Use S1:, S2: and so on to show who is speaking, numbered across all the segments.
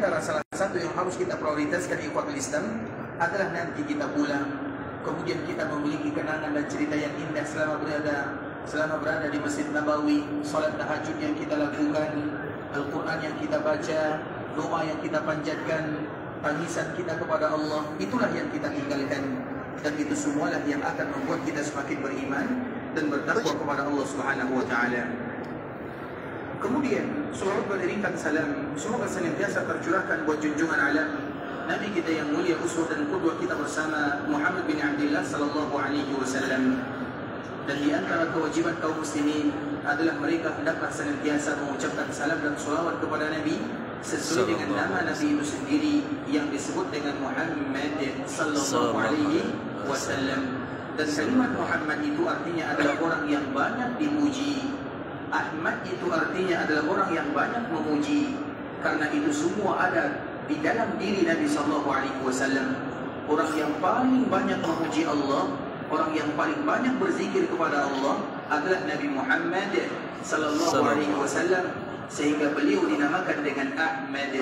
S1: antara salah satu yang harus kita prioritaskan ikhwatul Islam adalah nanti kita pulang, kemudian kita memiliki kenangan dan cerita yang indah selama berada di Masjid Nabawi, salat tahajud yang kita lakukan, Al-Quran yang kita baca, doa yang kita panjatkan, tangisan kita kepada Allah, itulah yang kita tinggalkan. Dan itu semualah yang akan membuat kita semakin beriman dan bertakwa kepada Allah Subhanahu wa taala. Kemudian salawat beriringkan salam semoga senantiasa tercurahkan buat junjungan alam Nabi kita yang mulia, uswah dan qudwah kita bersama, Muhammad bin Abdullah sallallahu alaihi wasallam. Dan di antara kewajiban kaum muslimin adalah mereka hendaklah senantiasa mengucapkan salam dan salawat kepada Nabi sesuai dengan nama Nabi itu sendiri yang disebut dengan Muhammad sallallahu alaihi wasallam. Dan kalimat Muhammad itu artinya adalah orang yang banyak dipuji. Ahmad itu artinya adalah orang yang banyak memuji. Karena itu semua ada di dalam diri Nabi sallallahu alaihi wasallam. Orang yang paling banyak memuji Allah, orang yang paling banyak berzikir kepada Allah adalah Nabi Muhammad sallallahu alaihi wasallam, sehingga beliau dinamakan dengan Ahmad.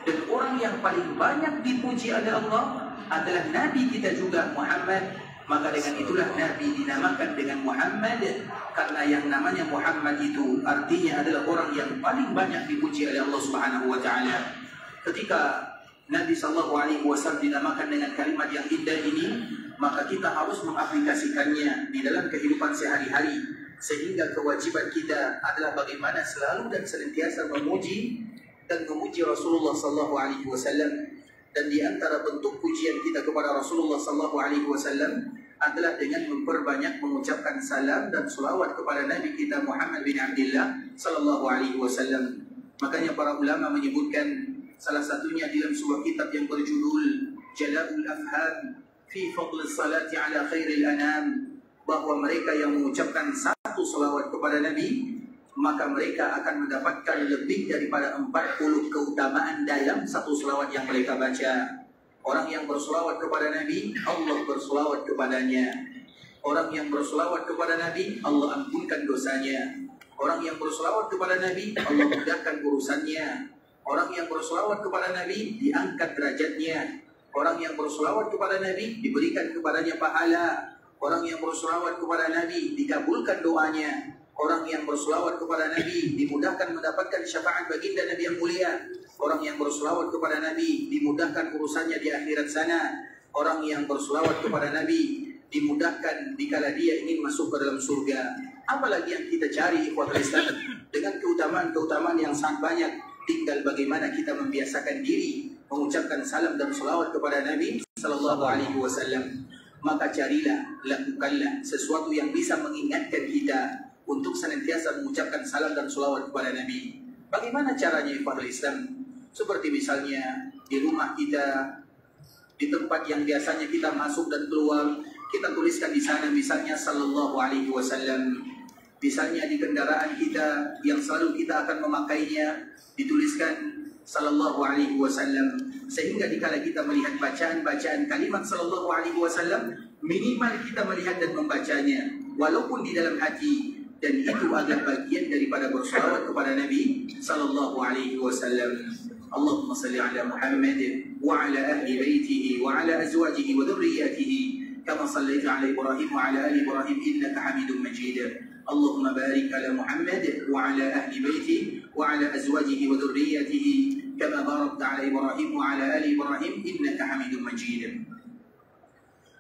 S1: Dan orang yang paling banyak dipuji oleh Allah adalah Nabi kita juga, Muhammad. Maka dengan itulah Nabi dinamakan dengan Muhammad, karena yang namanya Muhammad itu artinya adalah orang yang paling banyak dipuji oleh Allah Subhanahu wa taala. Ketika Nabi sallallahu alaihi wasallam dinamakan dengan kalimat yang indah ini, maka kita harus mengaplikasikannya di dalam kehidupan sehari-hari, sehingga kewajiban kita adalah bagaimana selalu dan senantiasa memuji Rasulullah sallallahu alaihi wasallam. Dan di antara bentuk pujian kita kepada Rasulullah sallallahu alaihi wasallam adalah dengan memperbanyak mengucapkan salam dan selawat kepada Nabi kita Muhammad bin Abdullah sallallahu alaihi wasallam. Makanya para ulama menyebutkan salah satunya dalam sebuah kitab yang berjudul Jala'ul Afham fi Fadl Salati ala Khairil Anam, bahwa mereka yang mengucapkan satu selawat kepada Nabi, maka mereka akan mendapatkan lebih daripada 40 keutamaan dalam satu selawat yang mereka baca. Orang yang berselawat kepada Nabi, Allah berselawat kepadanya. Orang yang berselawat kepada Nabi, Allah ampunkan dosanya. Orang yang berselawat kepada Nabi, Allah mudahkan urusannya. Orang yang berselawat kepada Nabi, diangkat derajatnya. Orang yang berselawat kepada Nabi, diberikan kepadanya pahala. Orang yang berselawat kepada Nabi, dikabulkan doanya. Orang yang berselawat kepada Nabi dimudahkan mendapatkan syafaat baginda Nabi yang mulia. Orang yang berselawat kepada Nabi dimudahkan urusannya di akhirat sana. Orang yang berselawat kepada Nabi dimudahkan dikala dia ingin masuk ke dalam surga. Apalagi yang kita cari ikhwatul Islam dengan keutamaan-keutamaan yang sangat banyak. Tinggal bagaimana kita membiasakan diri mengucapkan salam dan selawat kepada Nabi sallallahu alaihi wasallam. Maka carilah, lakukanlah sesuatu yang bisa mengingatkan kita untuk senantiasa mengucapkan salam dan selawat kepada Nabi. Bagaimana caranya ikhwatul Islam? Seperti misalnya di rumah kita, di tempat yang biasanya kita masuk dan keluar, kita tuliskan di sana misalnya sallallahu alaihi wasallam. Misalnya di kendaraan kita yang selalu kita akan memakainya, dituliskan sallallahu alaihi wasallam. Sehingga dikala kita melihat bacaan-bacaan kalimat sallallahu alaihi wasallam, minimal kita melihat dan membacanya walaupun di dalam hati. Dan itu adalah bagian daripada berselawat kepada Nabi sallallahu alaihi wasallam. Allahumma salli ala Muhammad wa ala ahli baitihi wa ala azwajihi wa dhurriyyatihi kama sallaita ala Ibrahim wa ala ali Ibrahim innaka Hamidum Majid. Allahumma barik ala Muhammad wa ala ahli baitihi wa ala azwajihi wa dhurriyyatihi kama barakta ala Ibrahim wa ala ali Ibrahim innaka Hamidum Majid.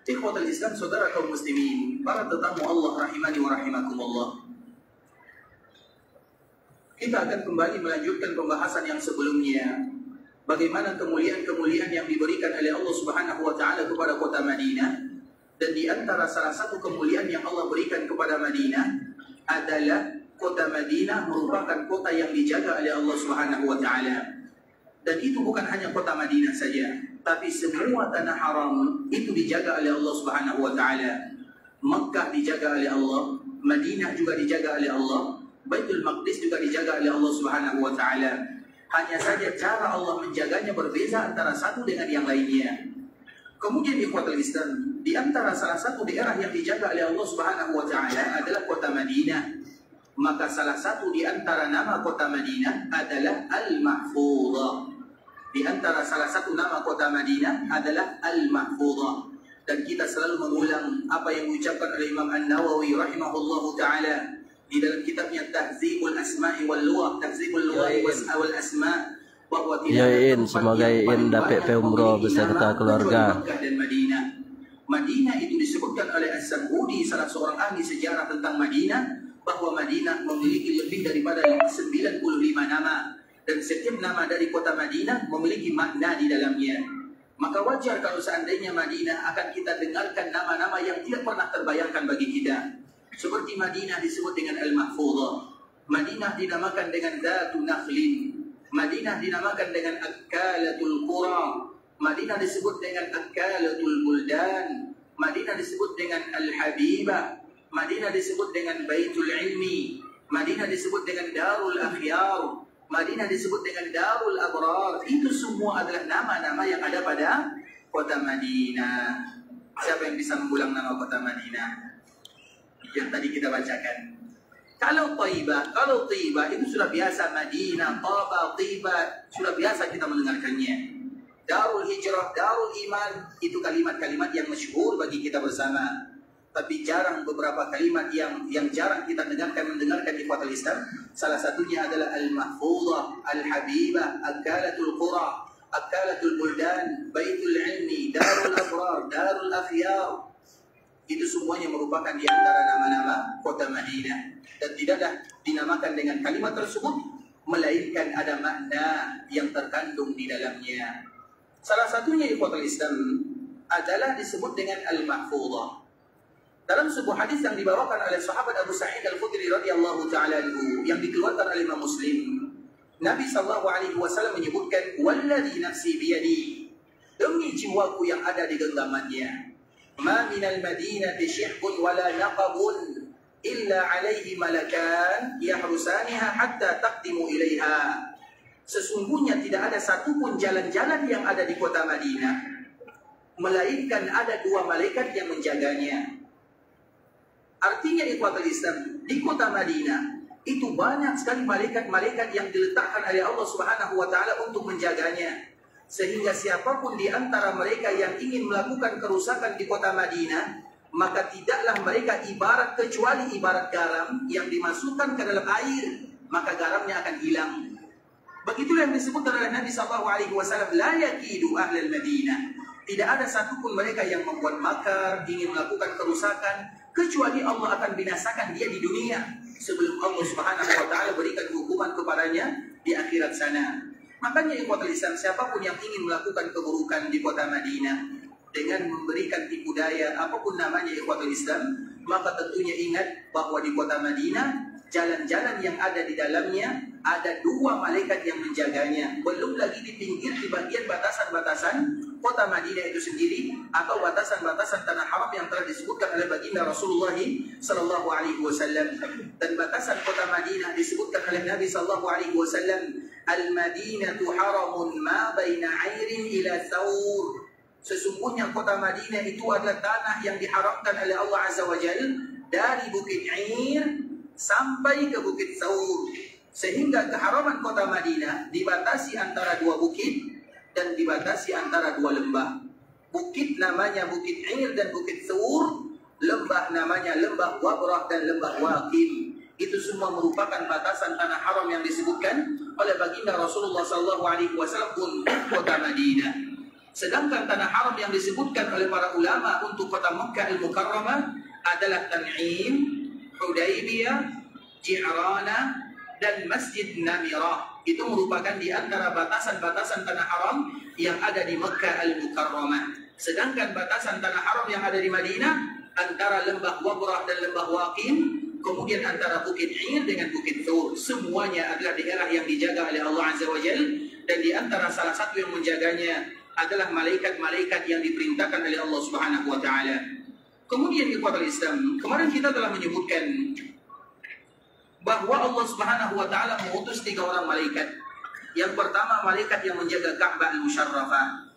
S1: Ikhwatul Islam, saudara kaum muslimin, para tetamu Allah rahimani wa rahimakumullah. Kita akan kembali melanjutkan pembahasan yang sebelumnya. Bagaimana kemuliaan-kemuliaan yang diberikan oleh Allah Subhanahu wa taala kepada kota Madinah. Dan di antara salah satu kemuliaan yang Allah berikan kepada Madinah adalah kota Madinah merupakan kota yang dijaga oleh Allah Subhanahu wa taala. Dan itu bukan hanya kota Madinah saja, tapi semua tanah haram itu dijaga oleh Allah Subhanahu wa taala. Makkah dijaga oleh Allah, Madinah juga dijaga oleh Allah, Baitul Maqdis juga dijaga oleh Allah Subhanahu wa taala. Hanya saja cara Allah menjaganya berbeza antara satu dengan yang lainnya. Kemudian ikhwatul Islam, di antara salah satu daerah yang dijaga oleh Allah Subhanahu wa taala adalah kota Madinah. Maka salah satu di antara nama kota Madinah adalah Al-Mahfudhah. Di antara salah satu nama kota Madinah adalah Al-Mahfudhah. Dan kita selalu mengulang apa yang diucapkan oleh Imam An-Nawawi rahimahullahu ta'ala di dalam kitabnya Tahzibul Asma'i wal Lugah, Tahzibul Lugah wal Asma', bahwa tidak ada
S2: semoga Iin dapat umroh beserta keluarga.
S1: Dan Madinah itu disebutkan oleh As-Sam'udi, salah seorang ahli sejarah tentang Madinah, bahwa Madinah memiliki lebih daripada 95 nama, dan setiap nama dari kota Madinah memiliki makna di dalamnya. Maka wajar kalau seandainya Madinah akan kita dengarkan nama-nama yang tidak pernah terbayangkan bagi kita. Seperti Madinah disebut dengan Al-Mahfudhah, Madinah dinamakan dengan Dzatu Nakhlin, Madinah dinamakan dengan Akalatul Qura, Madinah disebut dengan Akalatul Buldan, Madinah disebut dengan Al-Habibah, Madinah disebut dengan Baitul Ilmi, Madinah disebut dengan Darul Akhyar, Madinah disebut dengan Darul Abrar. Itu semua adalah nama-nama yang ada pada kota Madinah. Siapa yang bisa mengulang nama kota Madinah yang tadi kita bacakan? Kalau Taibah itu sudah biasa. Madinah, Taba, Taibah sudah biasa kita mendengarkannya. Darul Hijrah, Darul Iman, itu kalimat-kalimat yang masyhur bagi kita bersama. Tapi jarang beberapa kalimat yang jarang kita mendengarkan di kota Islam. Salah satunya adalah Al-Mahfudhah, Al-Habibah, Akalatul Qura, Akalatul Buldan, Baitul Ilmi, Darul Abrar, Darul Akhyar. Itu semuanya merupakan di antara nama-nama kota Madinah. Dan tidaklah dinamakan dengan kalimat tersebut, melainkan ada makna yang terkandung di dalamnya. Salah satunya di kota Islam adalah disebut dengan Al-Mahfudhah. Dalam sebuah hadis yang dibawakan oleh sahabat Abu Sa'id Al-Khudri radhiyallahu ta'ala anhu yang dikeluarkan oleh Imam Muslim, Nabi sallallahu alaihi wasallam menyebutkan, "Walladzi nafsi biyadi," demi jiwaku yang ada di genggamannya, "Ma minal madinati syihbun wala naqabun illa alaihi malakan yahrusaniha hatta taqdimu ilaiha." Sesungguhnya tidak ada satupun jalan-jalan yang ada di kota Madinah, melainkan ada dua malaikat yang menjaganya. Artinya ikhwatul Islam, di kota Madinah itu banyak sekali malaikat-malaikat yang diletakkan oleh Allah Subhanahu wa taala untuk menjaganya. Sehingga siapapun di antara mereka yang ingin melakukan kerusakan di kota Madinah, maka tidaklah mereka kecuali ibarat garam yang dimasukkan ke dalam air, maka garamnya akan hilang. Begitulah yang disebutkan oleh Nabi sallallahu alaihi wasallam, la yakidu ahlal Madinah. Tidak ada satupun mereka yang membuat makar, ingin melakukan kerusakan, kecuali Allah akan binasakan dia di dunia sebelum Allah Subhanahu wa taala berikan hukuman kepadanya di akhirat sana. Makanya ikhwatul Islam, siapapun yang ingin melakukan keburukan di kota Madinah dengan memberikan tipu daya apapun namanya ikhwatul Islam, maka tentunya ingat bahwa di kota Madinah jalan-jalan yang ada di dalamnya ada dua malaikat yang menjaganya. Belum lagi di pinggir, di bagian batasan-batasan kota Madinah itu sendiri, atau batasan-batasan tanah haram yang telah disebutkan oleh baginda Rasulullah sallallahu alaihi wasallam. Dan batasan kota Madinah disebutkan oleh Nabi sallallahu alaihi wasallam, "Al-Madinatu haramun ma baina 'airin ila thawr." Sesungguhnya kota Madinah itu adalah tanah yang diharamkan oleh Allah Azza wa Jalla dari Bukit 'Air sampai ke Bukit Thawr. Sehingga keharaman kota Madinah dibatasi antara dua bukit dan dibatasi antara dua lembah. Bukit namanya Bukit 'Air dan Bukit Thawr, lembah namanya Lembah Wabrah dan Lembah Waqim. Itu semua merupakan batasan tanah haram yang disebutkan oleh baginda Rasulullah SAW untuk kota Madinah. Sedangkan tanah haram yang disebutkan oleh para ulama untuk kota Makkah Al-Mukarramah adalah Tan'im, Hudaybiyah, Ji'rana, dan Masjid Namirah. Itu merupakan di antara batasan-batasan tanah haram yang ada di Makkah Al-Mukarramah. Sedangkan batasan tanah haram yang ada di Madinah antara Lembah Wabrah dan Lembah Waqim, kemudian antara Bukit 'Air dengan Bukit Thawr. Semuanya adalah daerah yang dijaga oleh Allah Azza wa Jalla, dan di antara salah satu yang menjaganya adalah malaikat-malaikat yang diperintahkan oleh Allah Subhanahu wa taala. Kemudian ikhwatul Islam, kemarin kita telah menyebutkan bahwa Allah Subhanahu wa taala mengutus 3 orang malaikat. Yang pertama malaikat yang menjaga Ka'bah Al-Musyarrafah.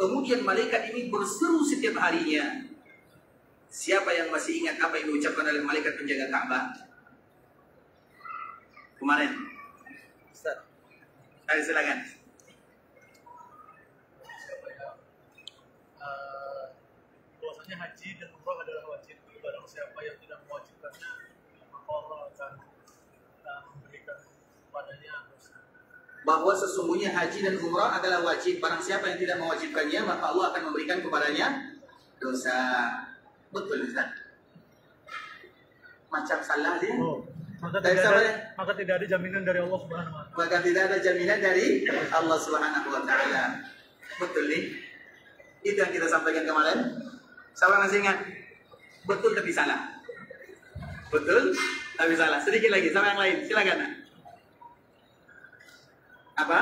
S1: Kemudian malaikat ini berseru setiap harinya. Siapa yang masih ingat apa yang diucapkan oleh malaikat penjaga Ka'bah kemarin? Ustaz. Ayo silakan.
S3: bahwasanya haji dan umrah adalah wajib. Barang siapa yang tidak mewajibkannya, maka Allah akan memberikan padanya dosa.
S1: Bahwa sesungguhnya haji dan umrah adalah wajib. Barang siapa yang tidak mewajibkannya, maka Allah akan memberikan kepadanya dosa. Betul, Ustaz? Macam salah dia.
S3: Maka tidak ada jaminan dari Allah Subhanahu wa taala.
S1: Maka tidak ada jaminan dari Allah Subhanahu wa taala. Betul nih. Itu yang kita sampaikan kemarin. Siapa masih ingat? Betul tapi salah. Betul tapi salah. Sedikit lagi sama yang lain. Silakan. Apa?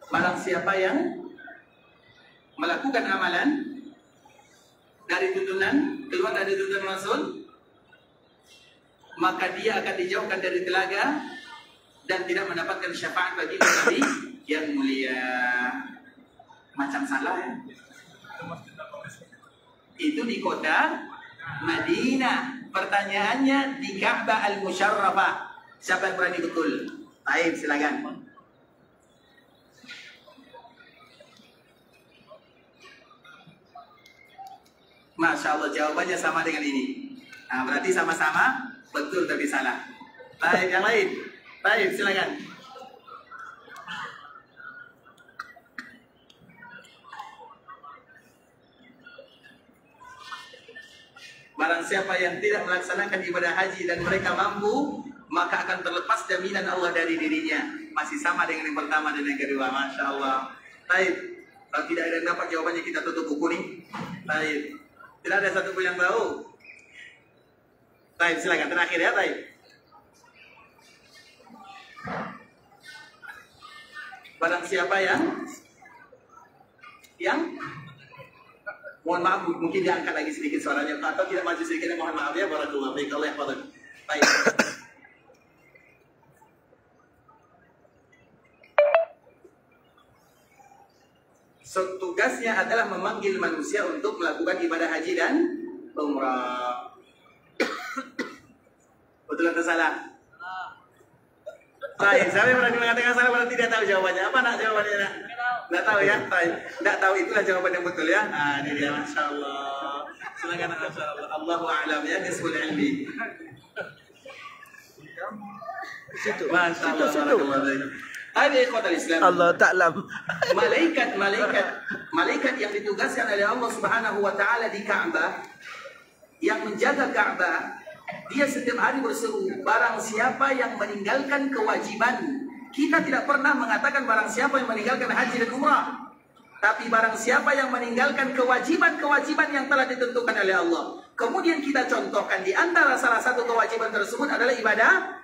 S1: Barang siapa yang melakukan amalan dari tuntunan, keluar dari tuntunan Rasul, maka dia akan dijauhkan dari telaga dan tidak mendapatkan syafaat bagi Nabi yang mulia. Macam salah ya? Itu di kota Madinah. Pertanyaannya di Ka'bah Al-Musharrafah. Siapa yang berani betul? Baik, silakan. Masya Allah, jawabannya sama dengan ini. Nah, berarti sama-sama betul tapi salah. Baik, yang lain. Baik, silakan. Barang siapa yang tidak melaksanakan ibadah haji dan mereka mampu, maka akan terlepas jaminan Allah dari dirinya. Masih sama dengan yang pertama dan yang kedua. Masya Allah. Baik. Kalau tidak ada yang dapat jawabannya, kita tutup buku nih. Baik. Tidak ada satu pun yang tahu. Baik, silakan. Terakhir ya, baik. Barang siapa yang mohon maaf, mungkin diangkat lagi sedikit suaranya atau tidak maju sedikit, mohon maaf ya. Barakallahu fiik. Allah yahfadzak. Baik. So, tugasnya adalah memanggil manusia untuk melakukan ibadah haji dan umrah. Betul atau salah? Baik, siapa yang berani mengatakan salah berarti tidak tahu jawabannya. Apa nak jawabannya? Tidak tahu ya? Tidak tahu, itulah jawaban yang betul ya. Nah, ini dia, Masya Allah. Silakan, Masya Allah. Allahu a'lam ya, nisful ilmi. Masya Allah. Ada ikhwatal Islam.
S2: Allah ta'lam.
S1: Malaikat yang ditugaskan oleh Allah Subhanahu wa taala di Ka'bah, yang menjaga Ka'bah, dia setiap hari berseru, barang siapa yang meninggalkan kewajiban. Kita tidak pernah mengatakan barang siapa yang meninggalkan haji dan umrah, tapi barang siapa yang meninggalkan kewajiban-kewajiban yang telah ditentukan oleh Allah. Kemudian kita contohkan di antara salah satu kewajiban tersebut adalah ibadah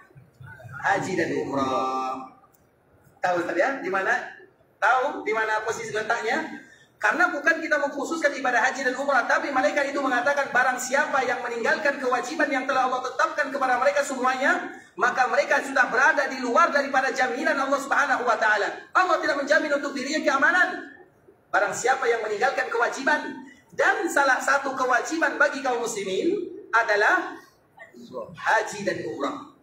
S1: haji dan umrah. Tahu Ustaz ya? Di mana? Tahu di mana posisi letaknya? Karena bukan kita mengkhususkan ibadah haji dan umrah, tapi malaikat itu mengatakan barang siapa yang meninggalkan kewajiban yang telah Allah tetapkan kepada mereka semuanya, maka mereka sudah berada di luar daripada jaminan Allah Subhanahu wa taala. Allah tidak menjamin untuk dirinya keamanan. Barang siapa yang meninggalkan kewajiban, dan salah satu kewajiban bagi kaum muslimin adalah haji dan umrah.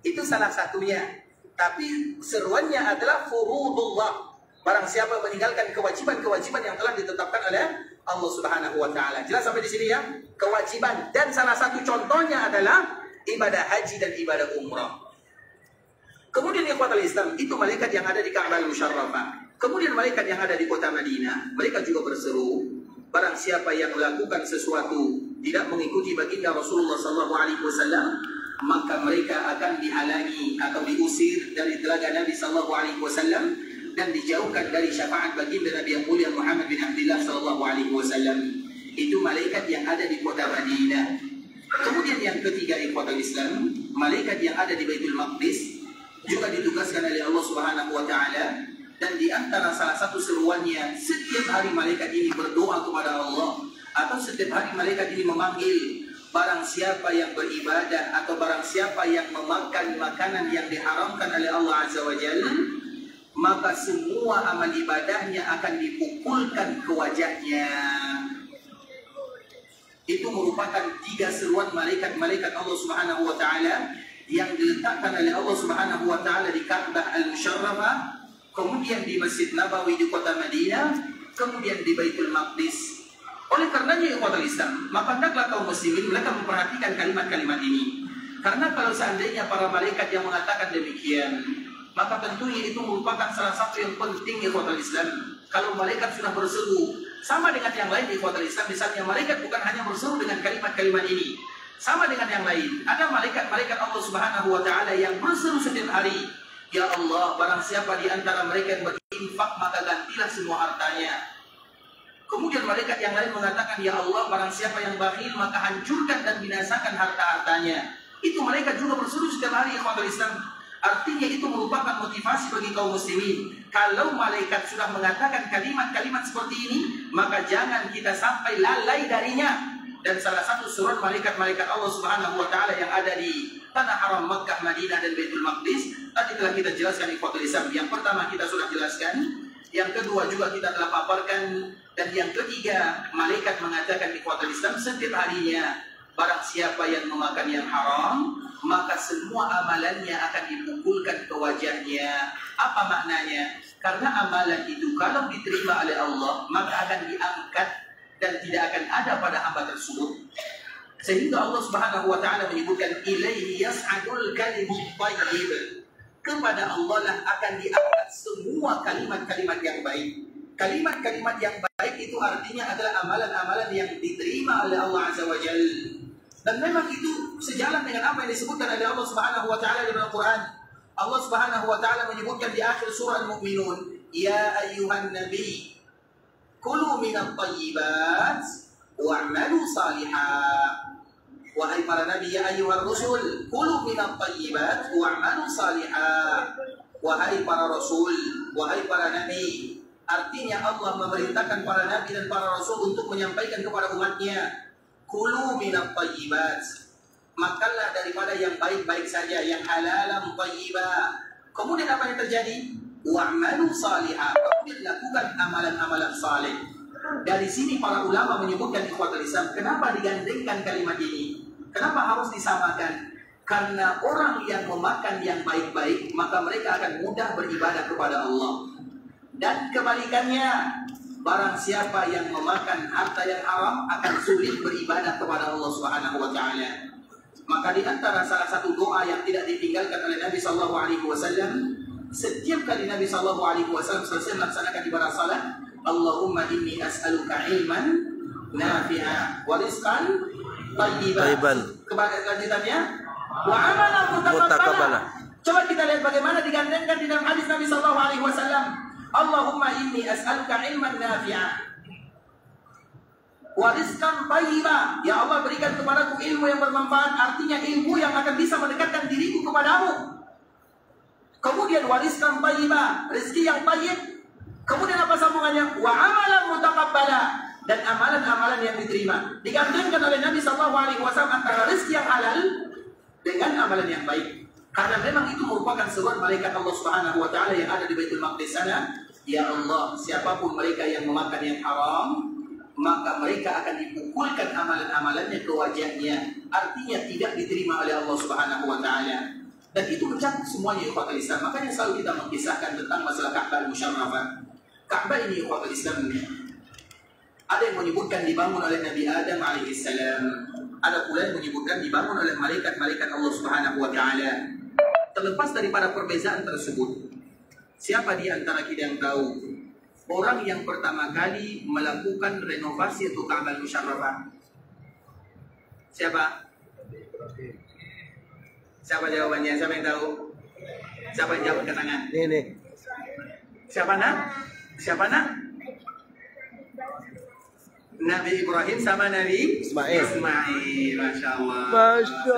S1: Itu salah satunya. Tapi seruannya adalah furudullah. Barang siapa meninggalkan kewajiban-kewajiban yang telah ditetapkan oleh Allah Subhanahu wa taala. Jelas sampai di sini ya? Kewajiban, dan salah satu contohnya adalah ibadah haji dan ibadah umrah. Kemudian ikhwatul Islam, itu malaikat yang ada di Ka'bah Al-Musharrafah. Kemudian malaikat yang ada di kota Madinah, mereka juga berseru, barang siapa yang melakukan sesuatu tidak mengikuti baginda Rasulullah SAW, maka mereka akan dihalangi atau diusir dari telaga Nabi SAW dan dijauhkan dari syafaat baginda Nabi yang mulia Muhammad bin Abdullah SAW. Itu malaikat yang ada di kota Madinah. Kemudian yang ketiga ikhwatul Islam, malaikat yang ada di Baitul Maqdis juga ditugaskan oleh Allah Subhanahu wa taala, dan di antara salah satu seruannya, setiap hari malaikat ini berdoa kepada Allah, atau setiap hari malaikat ini memanggil barang siapa yang beribadah atau barang siapa yang memakan makanan yang diharamkan oleh Allah Azza wa Jalla, maka semua amal ibadahnya akan dipukulkan ke wajahnya. Itu merupakan 3 seruan malaikat-malaikat Allah Subhanahu wa taala yang diletakkan oleh Allah Subhanahu wa taala di Ka'bah Al-Musharrafah, kemudian di Masjid Nabawi di kota Madinah, kemudian di Baitul Maqdis. Oleh karenanya ikhwatul Islam, maka hendaklah kaum muslimin mereka memperhatikan kalimat-kalimat ini. Karena kalau seandainya para malaikat yang mengatakan demikian, maka tentunya itu merupakan salah satu yang penting ikhwatul Islam. Kalau malaikat sudah berseru, sama dengan yang lain ikhwatul Islam, misalnya malaikat bukan hanya berseru dengan kalimat-kalimat ini. Sama dengan yang lain, ada malaikat-malaikat Allah Subhanahu wa taala yang berseru setiap hari, ya Allah, barang siapa di antara mereka yang berinfak maka gantilah semua hartanya. Kemudian malaikat yang lain mengatakan, ya Allah, barang siapa yang bakhil maka hancurkan dan binasakan harta-hartanya. Itu malaikat juga berseru setiap hari ikhwatul Islam. Artinya itu merupakan motivasi bagi kaum muslimin. Kalau malaikat sudah mengatakan kalimat-kalimat seperti ini, maka jangan kita sampai lalai darinya. Dan salah satu surat malaikat-malaikat Allah Subhanahu wa taala yang ada di tanah haram Makkah, Madinah dan Baitul Maqdis tadi telah kita jelaskan ikhwatul Islam. Yang pertama kita sudah jelaskan, yang kedua juga kita telah paparkan, dan yang ketiga malaikat mengatakan ikhwatul Islam setiap harinya, barang siapa yang memakan yang haram, maka semua amalannya akan dipukulkan ke wajahnya. Apa maknanya? Karena amalan itu kalau diterima oleh Allah, maka akan diangkat dan tidak akan ada pada hamba tersebut. Sehingga Allah Subhanahu wa taala menyebutkan ilaihi yas'adul kalimut thayyib. Kepada Allah lah akan diangkat semua kalimat-kalimat yang baik. Kalimat-kalimat yang baik itu artinya adalah amalan-amalan yang diterima oleh Allah Azza wa Jalla. Dan memang itu sejalan dengan apa yang disebutkan oleh Allah Subhanahu wa taala dalam Al-Qur'an. Allah Subhanahu wa taala menyebutkan di akhir surah Al-Mu'minun, ya ayyuhan nabi kulu minat thayyibat wa'malu salihah. Wahai para nabi, ya ayyuhar rusul kulu minat thayyibat wa'malu salihah. Wahai para rasul, wahai para nabi. Artinya Allah memerintahkan para nabi dan para rasul untuk menyampaikan kepada umatnya, kulu minat thayyibat, makanlah daripada yang baik-baik saja, yang halalan thayyibah. Kemudian apa yang terjadi? Wa'malu salihah, kemudian lakukan amalan-amalan saleh. Dari sini para ulama menyebutkan ikhwatul Islam, kenapa digandengkan kalimat ini? Kenapa harus disamakan? Karena orang yang memakan yang baik-baik, maka mereka akan mudah beribadah kepada Allah. Dan kebalikannya, barang siapa yang memakan harta yang haram akan sulit beribadah kepada Allah Subhanahu wa taala. Maka di antara salah satu doa yang tidak ditinggalkan oleh Nabi sallallahu alaihi wasallam, setiap kali Nabi sallallahu alaihi wasallam selesai melaksanakan ibadah salat, Allahumma inni as'aluka ilman nafi'a wa rizqan thayyiban. Kelanjutannya, wa amalan mutaqabbala. Coba kita lihat bagaimana digandengkan di dalam hadis Nabi sallallahu alaihi wasallam. Allahumma inni as'aluka ilman nafi'a wa rizqan thayyiba. Ya Allah, berikan kepadaku ilmu yang bermanfaat, artinya ilmu yang akan bisa mendekatkan diriku kepadamu. Kemudian wa rizqan thayyiba, rezeki yang thayyib. Kemudian apa sambungannya? Wa amalan mutaqabbala, dan amalan-amalan yang diterima. Digandengkan oleh Nabi sallallahu alaihi wasallam antara rezeki yang halal dengan amalan yang baik. Karena memang itu merupakan seruan malaikat Allah Subhanahu wa taala yang ada di Baitul Maqdis sana. Ya Allah, siapapun mereka yang memakan yang haram, maka mereka akan dipukulkan amalan-amalannya ke wajahnya. Artinya tidak diterima oleh Allah Subhanahu wa taala. Dan itu mencakup semuanya ikhwatul Islam. Makanya selalu kita mengisahkan tentang masalah Ka'bah Musyarrafah. Ka'bah ini ikhwatul Islam, ada yang menyebutkan dibangun oleh Nabi Adam alaihissalam. Ada pula yang menyebutkan dibangun oleh malaikat-malaikat Allah Subhanahu wa taala. Terlepas daripada perbezaan tersebut, siapa di antara kita yang tahu orang yang pertama kali melakukan renovasi untuk Ka'bah Musyarrafah? Siapa? Siapa jawabannya? Siapa yang tahu? Siapa yang jawab ke tangan?
S2: Ini.
S1: Siapa nak? Siapa nak? Nabi Ibrahim sama Nabi
S2: Ismail.
S1: Ismail, Masya Allah.
S2: Masya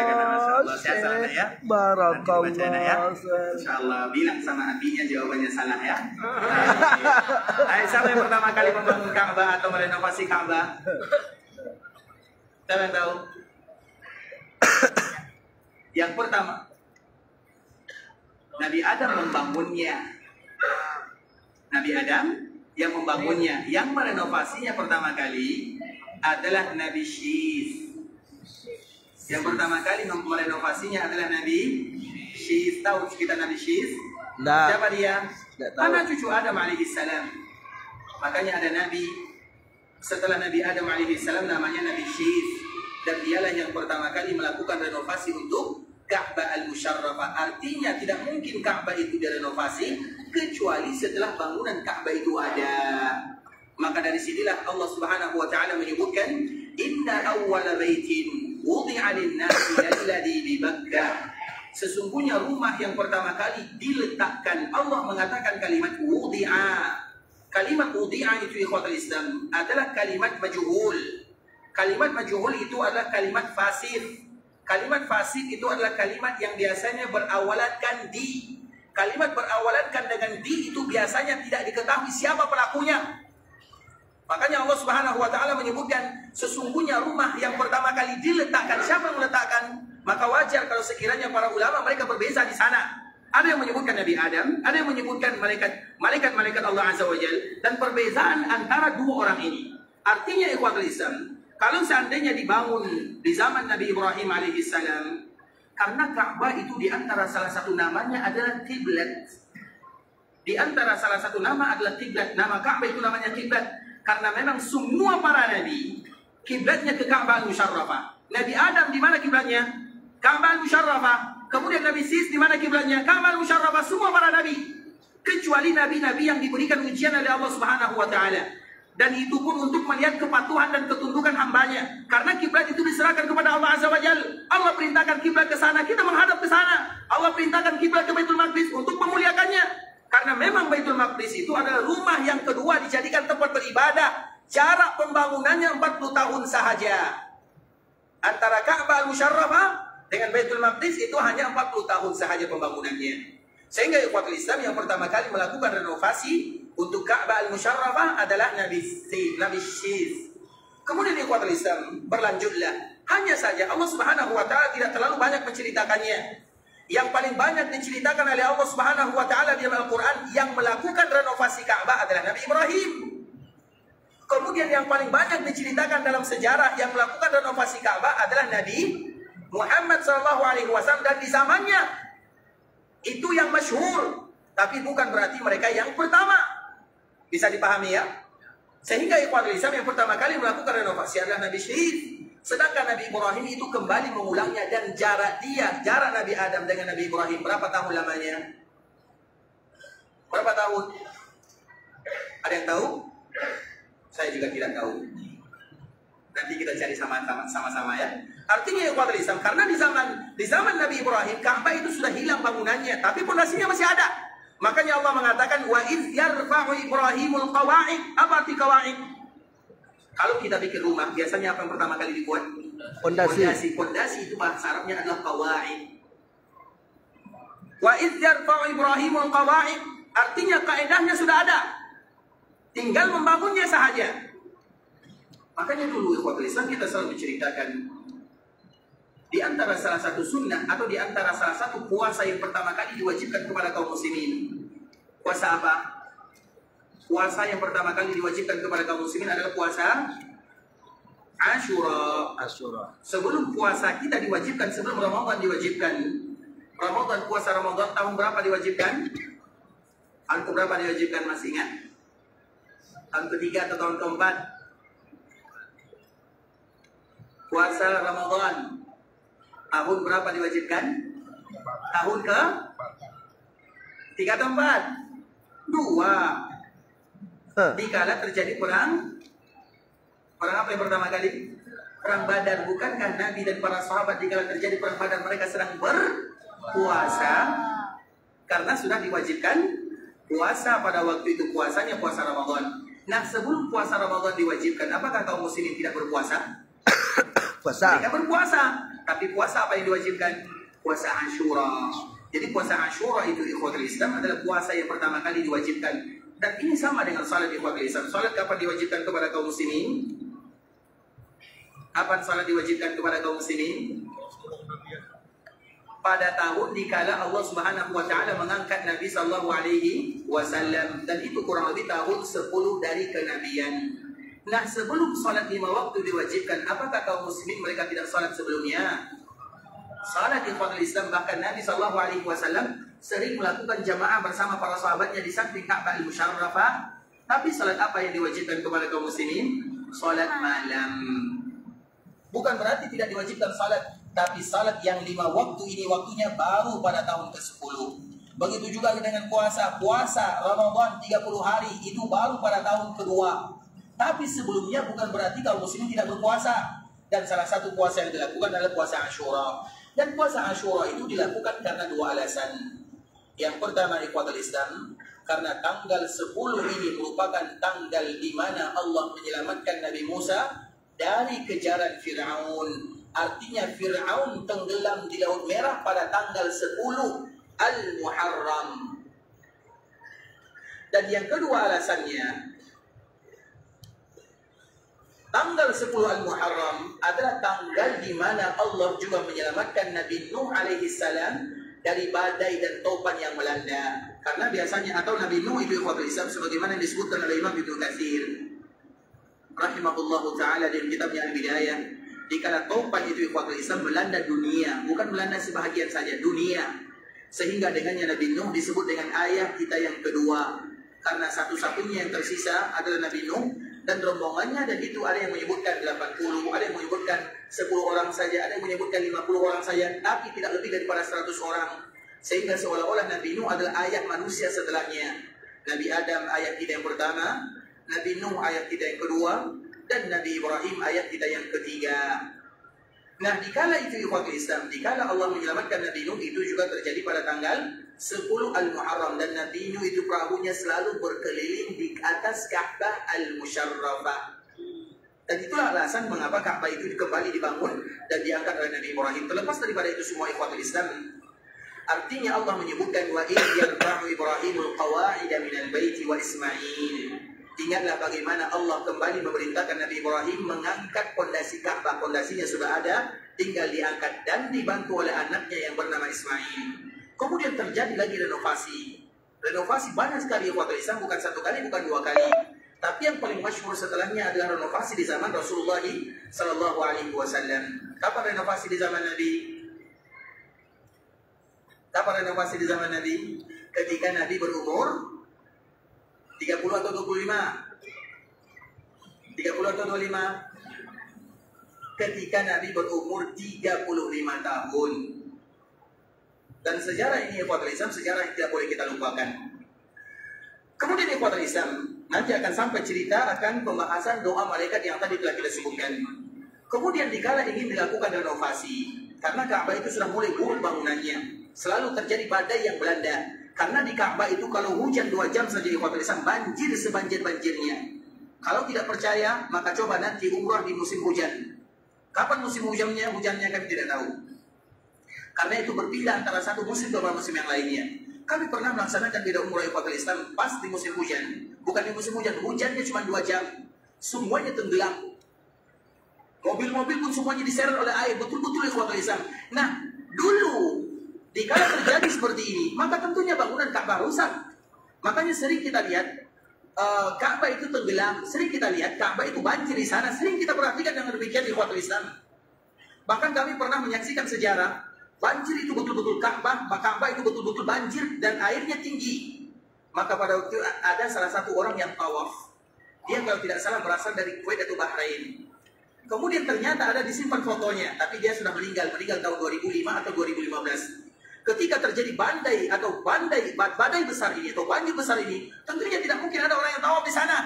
S2: Allah.
S1: Saya salah ya.
S2: Barakallah.
S1: Ya. Masya Allah. Bilang sama abinya jawabannya salah ya. Ayo, siapa yang pertama kali membangun Ka'bah atau merenovasi Ka'bah? Siapa yang tahu? Yang pertama, Nabi Adam membangunnya. Nabi Adam yang membangunnya. Yang merenovasinya pertama kali adalah Nabi Syis. Yang pertama kali merenovasinya adalah Nabi Syis. Tahu kita Nabi Syis?
S2: Nah.
S1: Siapa dia?
S2: Tidak tahu.
S1: Anak cucu Adam alaihissalam. Makanya ada nabi setelah Nabi Adam alaihissalam namanya Nabi Syith, dan dialah yang pertama kali melakukan renovasi untuk Ka'bah al-Musharrafah. Artinya tidak mungkin Ka'bah itu direnovasi kecuali setelah bangunan Ka'bah itu ada. Maka dari sinilah Allah Subhanahu wa taala menyebutkan inna awwala baitin wudi'a lin-nasi alladzi bi Makkah. Sesungguhnya rumah yang pertama kali diletakkan, Allah mengatakan kalimat wudi'a. Kalimat wudi'a itu ikhwatul Islam adalah kalimat majhul. Kalimat majhul itu adalah kalimat fasih. Kalimat fasih itu adalah kalimat yang biasanya berawalankan di. Kalimat berawalankan dengan di itu biasanya tidak diketahui siapa pelakunya. Makanya Allah Subhanahu wa taala menyebutkan sesungguhnya rumah yang pertama kali diletakkan, siapa yang meletakkan? Maka wajar kalau sekiranya para ulama mereka berbeza di sana. Ada yang menyebutkan Nabi Adam, ada yang menyebutkan malaikat Allah Azza wa Jalla, dan perbezaan antara dua orang ini. Artinya ikhwatul Islam, kalau seandainya dibangun di zaman Nabi Ibrahim alaihissalam, karena Ka'bah itu di antara salah satu namanya adalah kiblat. Di antara salah satu nama adalah kiblat. Nama Ka'bah itu namanya kiblat karena memang semua para nabi kiblatnya ke Ka'bah al-Musharrafah. Nabi Adam di mana kiblatnya? Ka'bah al-Musharrafah. Kemudian Nabi Sis di mana kiblatnya? Ka'bah al-Musharrafah. Semua para nabi kecuali nabi-nabi yang diberikan ujian oleh Allah Subhanahu wa taala. Dan itu pun untuk melihat kepatuhan dan ketundukan hambanya. Karena kiblat itu diserahkan kepada Allah Azza wa Jalla. Allah perintahkan kiblat ke sana, kita menghadap ke sana. Allah perintahkan kiblat ke Baitul Maqdis untuk memuliakannya. Karena memang Baitul Maqdis itu adalah rumah yang kedua dijadikan tempat beribadah. Jarak pembangunannya 40 tahun sahaja. Antara Ka'bah al-Musharrafah dengan Baitul Maqdis itu hanya 40 tahun sahaja pembangunannya. Sehingga ikhwatul Islam yang pertama kali melakukan renovasi untuk Ka'bah al-Musharrafah adalah Nabi Syith. Kemudian ikhwatul Islam berlanjutlah. Hanya saja Allah Subhanahu wa taala tidak terlalu banyak menceritakannya. Yang paling banyak diceritakan oleh Allah Subhanahu wa taala di dalam Al-Qur'an yang melakukan renovasi Ka'bah adalah Nabi Ibrahim. Kemudian yang paling banyak diceritakan dalam sejarah yang melakukan renovasi Ka'bah adalah Nabi Muhammad SAW, dan di zamannya itu yang masyhur, tapi bukan berarti mereka yang pertama. Bisa dipahami ya? Sehingga ikhwatul Islam yang pertama kali melakukan renovasi adalah Nabi Syith. Sedangkan Nabi Ibrahim itu kembali mengulangnya, dan jarak Nabi Adam dengan Nabi Ibrahim berapa tahun lamanya? Berapa tahun? Ada yang tahu? Saya juga tidak tahu. Nanti kita cari sama-sama ya. Artinya ikhwatul Islam, karena di zaman Nabi Ibrahim Ka'bah itu sudah hilang bangunannya, tapi pondasinya masih ada. Makanya Allah mengatakan wa idz yarfa'u Ibrahimul qawa'id. Apa arti qawa'id? Kalau kita bikin rumah, biasanya apa yang pertama kali dibuat? Pondasi. Pondasi itu bahasa Arabnya adalah qawa'id. Wa idz yarfa'u Ibrahimul qawa'id, artinya kaedahnya sudah ada. Tinggal membangunnya sahaja. Makanya dulu ikhwatul Islam kita selalu menceritakan di antara salah satu sunnah atau di antara salah satu puasa yang pertama kali diwajibkan kepada kaum muslimin. Puasa apa? Puasa yang pertama kali diwajibkan kepada kaum muslimin adalah puasa Ashura. Sebelum puasa kita diwajibkan, sebelum Ramadan diwajibkan. Puasa Ramadan tahun berapa diwajibkan? Tahun berapa diwajibkan, masih ingat? Tahun ketiga atau tahun keempat? Puasa Ramadan tahun berapa diwajibkan? Tahun ke? 3 atau 4? 2. Dikala terjadi perang apa yang pertama kali? Perang Badar. Bukankah Nabi dan para sahabat dikala terjadi perang Badar mereka sedang berpuasa? Karena sudah diwajibkan puasa pada waktu itu, puasanya puasa Ramadan. Nah, sebelum puasa Ramadan diwajibkan, apakah kaum muslimin tidak berpuasa? Puasa. Mereka berpuasa. Tapi puasa apa yang diwajibkan? Puasa Ashura. Jadi puasa Ashura itu ikhwatul Islam adalah puasa yang pertama kali diwajibkan. Dan ini sama dengan salat ikhwatul Islam. Salat kapan diwajibkan kepada kaum muslimin? Kapan salat diwajibkan kepada kaum muslimin? Pada tahun dikala Allah Subhanahu wa taala mengangkat Nabi sallallahu alaihi wasallam, dan itu kurang lebih tahun 10 dari kenabian. Nah, sebelum salat 5 waktu diwajibkan, apakah kaum muslimin mereka tidak salat sebelumnya? Salat ikhwatul Islam, bahkan Nabi sallallahu alaihi wasallam sering melakukan jamaah bersama para sahabatnya di samping Ka'bah al-Musharrafah. Tapi salat apa yang diwajibkan kepada kaum muslimin? Salat malam. Bukan berarti tidak diwajibkan salat, tapi salat yang 5 waktu ini waktunya baru pada tahun ke-10. Begitu juga dengan puasa. Puasa Ramadan 30 hari itu baru pada tahun kedua. Tapi sebelumnya bukan berarti kaum muslimin tidak berpuasa. Dan salah satu puasa yang dilakukan adalah puasa Ashura. Dan puasa Ashura itu dilakukan karena 2 alasan. Yang pertama, ikhwatul Islam, karena tanggal 10 ini merupakan tanggal di mana Allah menyelamatkan Nabi Musa dari kejaran Fir'aun. Artinya Fir'aun tenggelam di Laut Merah pada tanggal 10 Al-Muharram. Dan yang kedua alasannya, tanggal 10 Al-Muharram adalah tanggal di mana Allah juga menyelamatkan Nabi Nuh alaihi salam dari badai dan topan yang melanda. Karena biasanya, atau Nabi Nuh itu ikhwatul Islam, sebagaimana disebutkan oleh Imam Ibnu Katsir rahimahullahu ta'ala dalam kitabnya Al-Bidayah, dikala topan itu ikhwatul Islam melanda dunia, bukan melanda sebahagian saja, dunia. Sehingga dengannya Nabi Nuh disebut dengan ayah kita yang kedua. Karena satu-satunya yang tersisa adalah Nabi Nuh dan rombongannya, dan itu ada yang menyebutkan 80, ada yang menyebutkan 10 orang saja, ada yang menyebutkan 50 orang saja, tapi tidak lebih daripada 100 orang. Sehingga seolah-olah Nabi Nuh adalah ayah manusia setelahnya. Nabi Adam ayah kita yang pertama, Nabi Nuh ayah kita yang kedua, dan Nabi Ibrahim ayah kita yang ketiga. Nah, dikala itu ikhwatul Islam, dikala Allah menyelamatkan Nabi Nuh, itu juga terjadi pada tanggal 10 Al-Muharram. Dan Nabi Nuh itu perahunya selalu berkeliling di atas Ka'bah Al-Musyarrafah. Dan itulah alasan mengapa Ka'bah itu kembali dibangun dan diangkat oleh Nabi Ibrahim. Terlepas daripada itu semua ikhwatul Islam, artinya Allah menyebutkan wa idh yarfa'u Ibrahimul qawa'ida minal baiti wa Ismail. Ingatlah bagaimana Allah kembali memerintahkan Nabi Ibrahim mengangkat pondasi Ka'bah. Pondasinya sudah ada, tinggal diangkat dan dibantu oleh anaknya yang bernama Ismail. Kemudian terjadi lagi renovasi. Renovasi banyak sekali ikhwatul Islam, bukan 1 kali, bukan 2 kali. Tapi yang paling masyhur setelahnya adalah renovasi di zaman Rasulullah sallallahu alaihi wasallam. Kapan renovasi di zaman Nabi? Kapan renovasi di zaman Nabi? Ketika Nabi berumur 30 atau 25? 30 atau 25? Ketika Nabi berumur 35 tahun. Dan sejarah ini ikhwatul Islam, sejarah yang tidak boleh kita lupakan. Kemudian ikhwatul Islam, nanti akan sampai cerita akan pembahasan doa malaikat yang tadi telah kita sebutkan. Kemudian dikala ingin dilakukan renovasi, karena Ka'bah itu sudah mulai buruk bangunannya, selalu terjadi badai yang melanda. Karena di Ka'bah itu kalau hujan 2 jam saja ikhwatul Islam, banjir sebanjir-banjirnya. Kalau tidak percaya, maka coba nanti umrah di musim hujan. Kapan musim hujannya? Hujannya kami tidak tahu. Karena itu berpindah antara satu musim ke musim yang lainnya. Kami pernah melaksanakan beda umrah ikhwatul Islam pas di musim hujan. Bukan di musim hujan, hujannya cuma 2 jam. Semuanya tenggelam. Mobil-mobil pun semuanya diseret oleh air, betul-betul ikhwatul Islam. Nah, dulu dikala terjadi seperti ini, maka tentunya bangunan Ka'bah rusak. Makanya sering kita lihat Ka'bah itu tenggelam, sering kita lihat Ka'bah itu banjir di sana, sering kita perhatikan dengan demikian di ikhwatul Islam. Bahkan kami pernah menyaksikan sejarah banjir itu betul-betul Ka'bah itu betul-betul banjir dan airnya tinggi. Maka pada waktu itu ada salah satu orang yang tawaf. Dia kalau tidak salah berasal dari Kuwait atau Bahrain. Kemudian ternyata ada disimpan fotonya, tapi dia sudah meninggal tahun 2005 atau 2015. Ketika terjadi badai besar ini atau banjir besar ini, tentunya tidak mungkin ada orang yang tawaf di sana.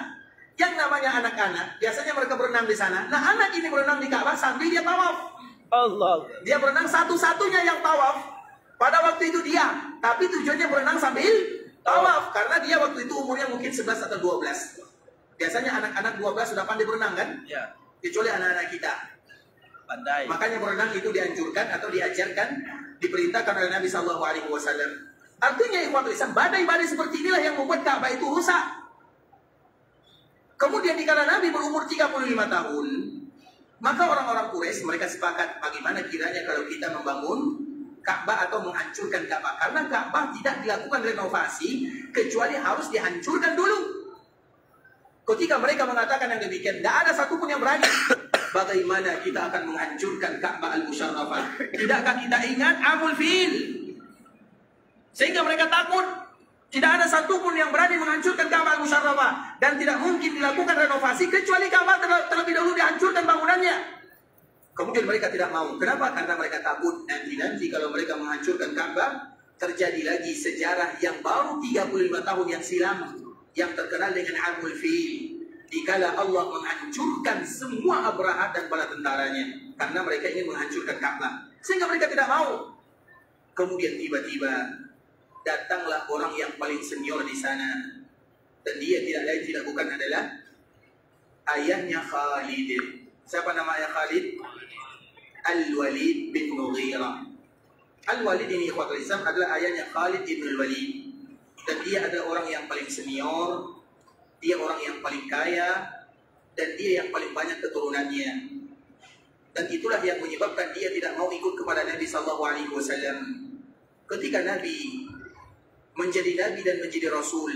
S1: Yang namanya anak-anak, biasanya mereka berenang di sana. Nah, anak ini berenang di Ka'bah sambil dia tawaf.
S2: Allah.
S1: Dia berenang satu-satunya yang tawaf. Pada waktu itu dia, tapi tujuannya berenang sambil tawaf. Karena dia waktu itu umurnya mungkin 11 atau 12. Biasanya anak-anak 12 sudah pandai berenang kan?
S2: Ya.
S1: Kecuali anak-anak kita.
S2: Pandai.
S1: Makanya berenang itu dianjurkan atau diajarkan, diperintahkan oleh Nabi Sallallahu Alaihi Wasallam. Artinya ikhwatul Islam, badai-badai seperti inilah yang membuat Ka'bah itu rusak. Kemudian dikala Nabi berumur 35 tahun, maka orang-orang Quraisy mereka sepakat bagaimana kiranya kalau kita membangun Ka'bah atau menghancurkan Ka'bah. Karena Ka'bah tidak dilakukan renovasi kecuali harus dihancurkan dulu. Ketika mereka mengatakan yang demikian, tidak ada satupun yang berani. Bagaimana kita akan menghancurkan Ka'bah Al-Musyarrafah? Tidakkah kita ingat Amul Fil? Sehingga mereka takut. Tidak ada satupun yang berani menghancurkan Ka'bah Al-Musharrafah. Dan tidak mungkin dilakukan renovasi kecuali Ka'bah terlebih dahulu dihancurkan bangunannya. Kemudian mereka tidak mau. Kenapa? Karena mereka takut nanti kalau mereka menghancurkan Ka'bah, terjadi lagi sejarah yang baru 35 tahun yang silam, yang terkenal dengan Amul Fil. Dikala Allah menghancurkan semua Abraha dan bala tentaranya. Karena mereka ingin menghancurkan Ka'bah. Sehingga mereka tidak mau. Kemudian tiba-tiba datanglah orang yang paling senior di sana, dan dia tidak lain tidak bukan adalah ayahnya Khalid. Siapa nama ayah Khalid? Al-Walid bin Mughirah. Al-Walid ini ikhwatul Islam adalah ayahnya Khalid bin Al-Walid, dan dia adalah orang yang paling senior, dia orang yang paling kaya, dan dia yang paling banyak keturunannya. Dan itulah yang menyebabkan dia tidak mau ikut kepada Nabi SAW. Ketika Nabi menjadi Nabi dan menjadi Rasul,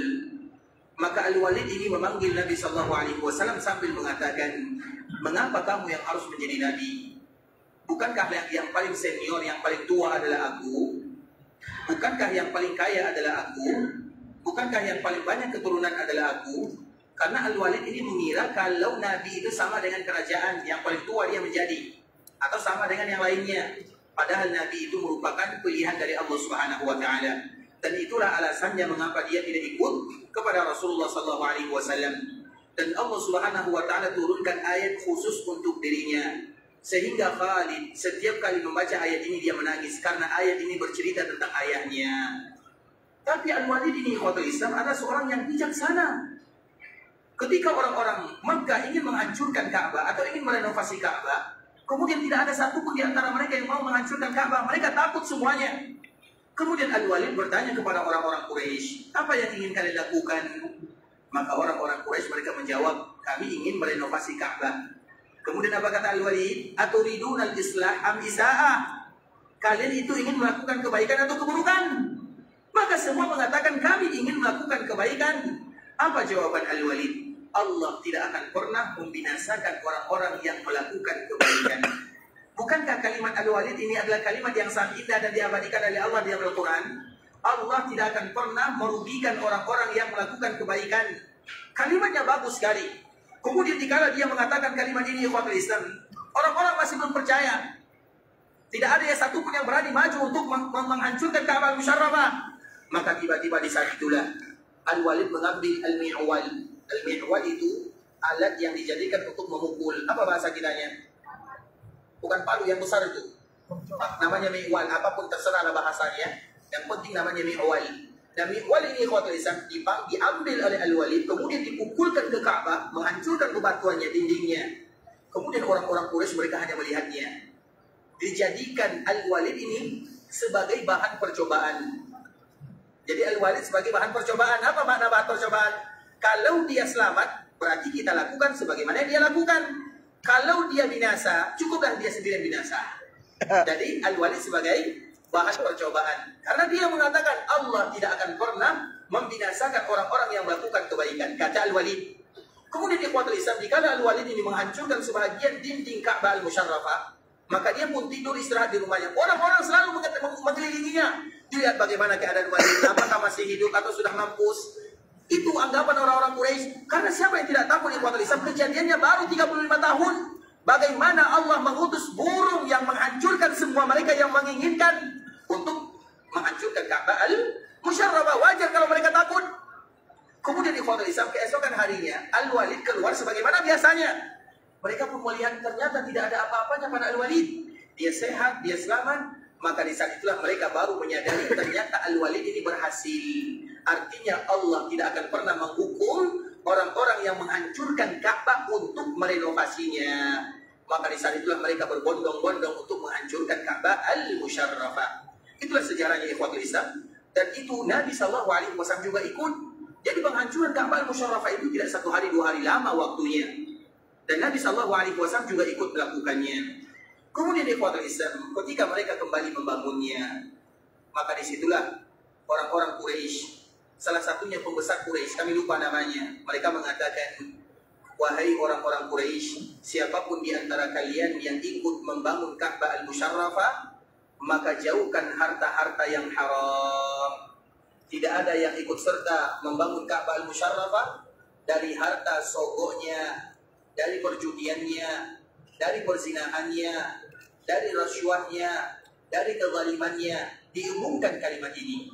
S1: maka Al-Walid ini memanggil Nabi SAW sambil mengatakan, mengapa kamu yang harus menjadi Nabi? Bukankah yang paling senior, yang paling tua adalah aku? Bukankah yang paling kaya adalah aku? Bukankah yang paling banyak keturunan adalah aku? Karena Al-Walid ini mengira kalau Nabi itu sama dengan kerajaan, yang paling tua dia menjadi, atau sama dengan yang lainnya. Padahal Nabi itu merupakan pilihan dari Allah Subhanahu wa Ta'ala. Dan itulah alasannya mengapa dia tidak ikut kepada Rasulullah SAW. Dan Allah Subhanahu wa Ta'ala turunkan ayat khusus untuk dirinya, sehingga Khalid setiap kali membaca ayat ini dia menangis, karena ayat ini bercerita tentang ayahnya. Tapi Al-Walid ini ikhwatul Islam adalah seorang yang bijaksana. Ketika orang-orang Makkah ingin menghancurkan Ka'bah atau ingin merenovasi Ka'bah, kemudian tidak ada satupun di antara mereka yang mau menghancurkan Ka'bah. Mereka takut semuanya. Kemudian Al-Walid bertanya kepada orang-orang Quraisy, apa yang ingin kalian lakukan? Maka orang-orang Quraisy mereka menjawab, kami ingin merenovasi Ka'bah. Kemudian apa kata Al-Walid? Aturidun al-islah am isa'ah? Kalian itu ingin melakukan kebaikan atau keburukan? Maka semua mengatakan kami ingin melakukan kebaikan. Apa jawaban Al-Walid? Allah tidak akan pernah membinasakan orang-orang yang melakukan kebaikan. Bukankah kalimat Al-Walid ini adalah kalimat yang sangat indah dan diabadikan oleh Allah di dalam Al-Quran? Allah tidak akan pernah merugikan orang-orang yang melakukan kebaikan. Kalimatnya bagus sekali. Kemudian dikala dia mengatakan kalimat ini, ikhwatul Islam, orang-orang masih belum percaya. Tidak ada yang satupun yang berani maju untuk menghancurkan Ka'bah Al-Musharrafah. Maka tiba-tiba di saat itulah Al-Walid mengambil Al-Mi'wal. Al-Mi'wal itu alat yang dijadikan untuk memukul. Apa bahasa kitanya? Bukan palu yang besar itu. Namanya mi'wal. Apapun terserah bahasanya. Yang penting namanya mi'wal. Dan mi'wal ini ikhwatul Islam diambil oleh Al-Walid, kemudian dipukulkan ke Ka'bah, menghancurkan bebatuannya, dindingnya. Kemudian orang-orang Quraisy mereka hanya melihatnya. Dijadikan Al-Walid ini sebagai bahan percobaan. Jadi Al-Walid sebagai bahan percobaan. Apa makna bahan percobaan? Kalau dia selamat, berarti kita lakukan sebagaimana yang dia lakukan. Kalau dia binasa, cukuplah dia sendiri yang binasa. Jadi Al-Walid sebagai bahan percobaan. Karena dia mengatakan Allah tidak akan pernah membinasakan orang-orang yang melakukan kebaikan. Kata Al-Walid. Kemudian ikhwatul Islam, dikala Al-Walid ini menghancurkan sebahagian dinding Ka'bah Al-Musharrafah, maka dia pun tidur istirahat di rumahnya. Orang-orang selalu mengelilinginya. Dilihat bagaimana keadaan Walid, apakah masih hidup atau sudah mampus. Itu anggapan orang-orang Quraisy. Karena siapa yang tidak takut ikhwatul Islam? Kejadiannya baru 35 tahun. Bagaimana Allah mengutus burung yang menghancurkan semua mereka yang menginginkan untuk menghancurkan Ka'bah Al-Musharrafah. Wajar kalau mereka takut. Kemudian ikhwatul Islam, keesokan harinya Al-Walid keluar sebagaimana biasanya. Mereka pun melihat ternyata tidak ada apa-apanya pada Al-Walid. Dia sehat, dia selamat. Maka di saat itulah mereka baru menyadari ternyata Al-Walid ini berhasil. Artinya Allah tidak akan pernah menghukum orang-orang yang menghancurkan Ka'bah untuk merenovasinya. Maka di saat itulah mereka berbondong-bondong untuk menghancurkan Ka'bah Al-Musharrafah. Itulah sejarahnya ikhwatul Islam. Dan itu Nabi SAW juga ikut. Jadi penghancuran Ka'bah Al-Musharrafah itu tidak 1 hari 2 hari lama waktunya. Dan Nabi SAW juga ikut melakukannya. Kemudian ikhwatul Islam, ketika mereka kembali membangunnya, maka disitulah orang-orang Quraisy, salah satunya pembesar Quraisy, kami lupa namanya, mereka mengatakan, wahai orang-orang Quraisy, siapapun di antara kalian yang ikut membangun Ka'bah Al-Musharrafah, maka jauhkan harta-harta yang haram. Tidak ada yang ikut serta membangun Ka'bah al-Musyarrafah dari harta sogoknya, dari perjudiannya, dari perzinahannya, dari rasuahnya, dari kezalimannya. Diumumkan kalimat ini.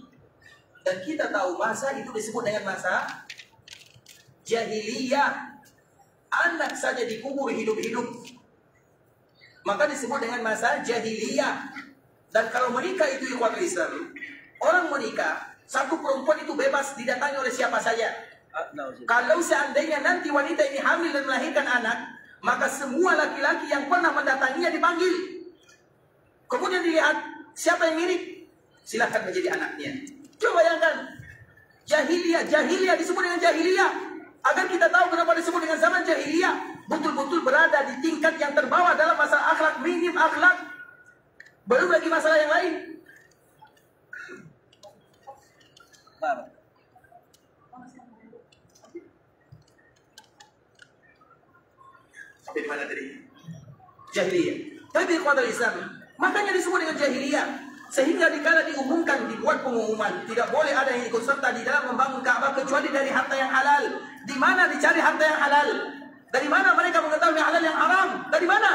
S1: Dan kita tahu masa itu disebut dengan masa jahiliyah. Anak saja dikubur hidup-hidup, maka disebut dengan masa jahiliyah. Dan kalau menikah itu ikhwatul Islam, orang menikah, satu perempuan itu bebas didatangi oleh siapa saja. Kalau seandainya nanti wanita ini hamil dan melahirkan anak, maka semua laki-laki yang pernah mendatanginya dipanggil. Kemudian dilihat siapa yang mirip, silakan menjadi anaknya. Coba bayangkan, jahiliyah disebut dengan jahiliyah. Agar kita tahu kenapa disebut dengan zaman jahiliyah. Betul-betul berada di tingkat yang terbawa dalam masalah akhlak, minim akhlak. Belum lagi masalah yang lain. Sampai di mana tadi? Jahiliyah. Tapi ikhwatul Islam, makanya disebut dengan jahiliyah. Sehingga dikala diumumkan, dibuat pengumuman, tidak boleh ada yang ikut serta di dalam membangun Ka'bah kecuali dari harta yang halal. Di mana dicari harta yang halal? Dari mana mereka mengetahui halal yang haram? Dari mana?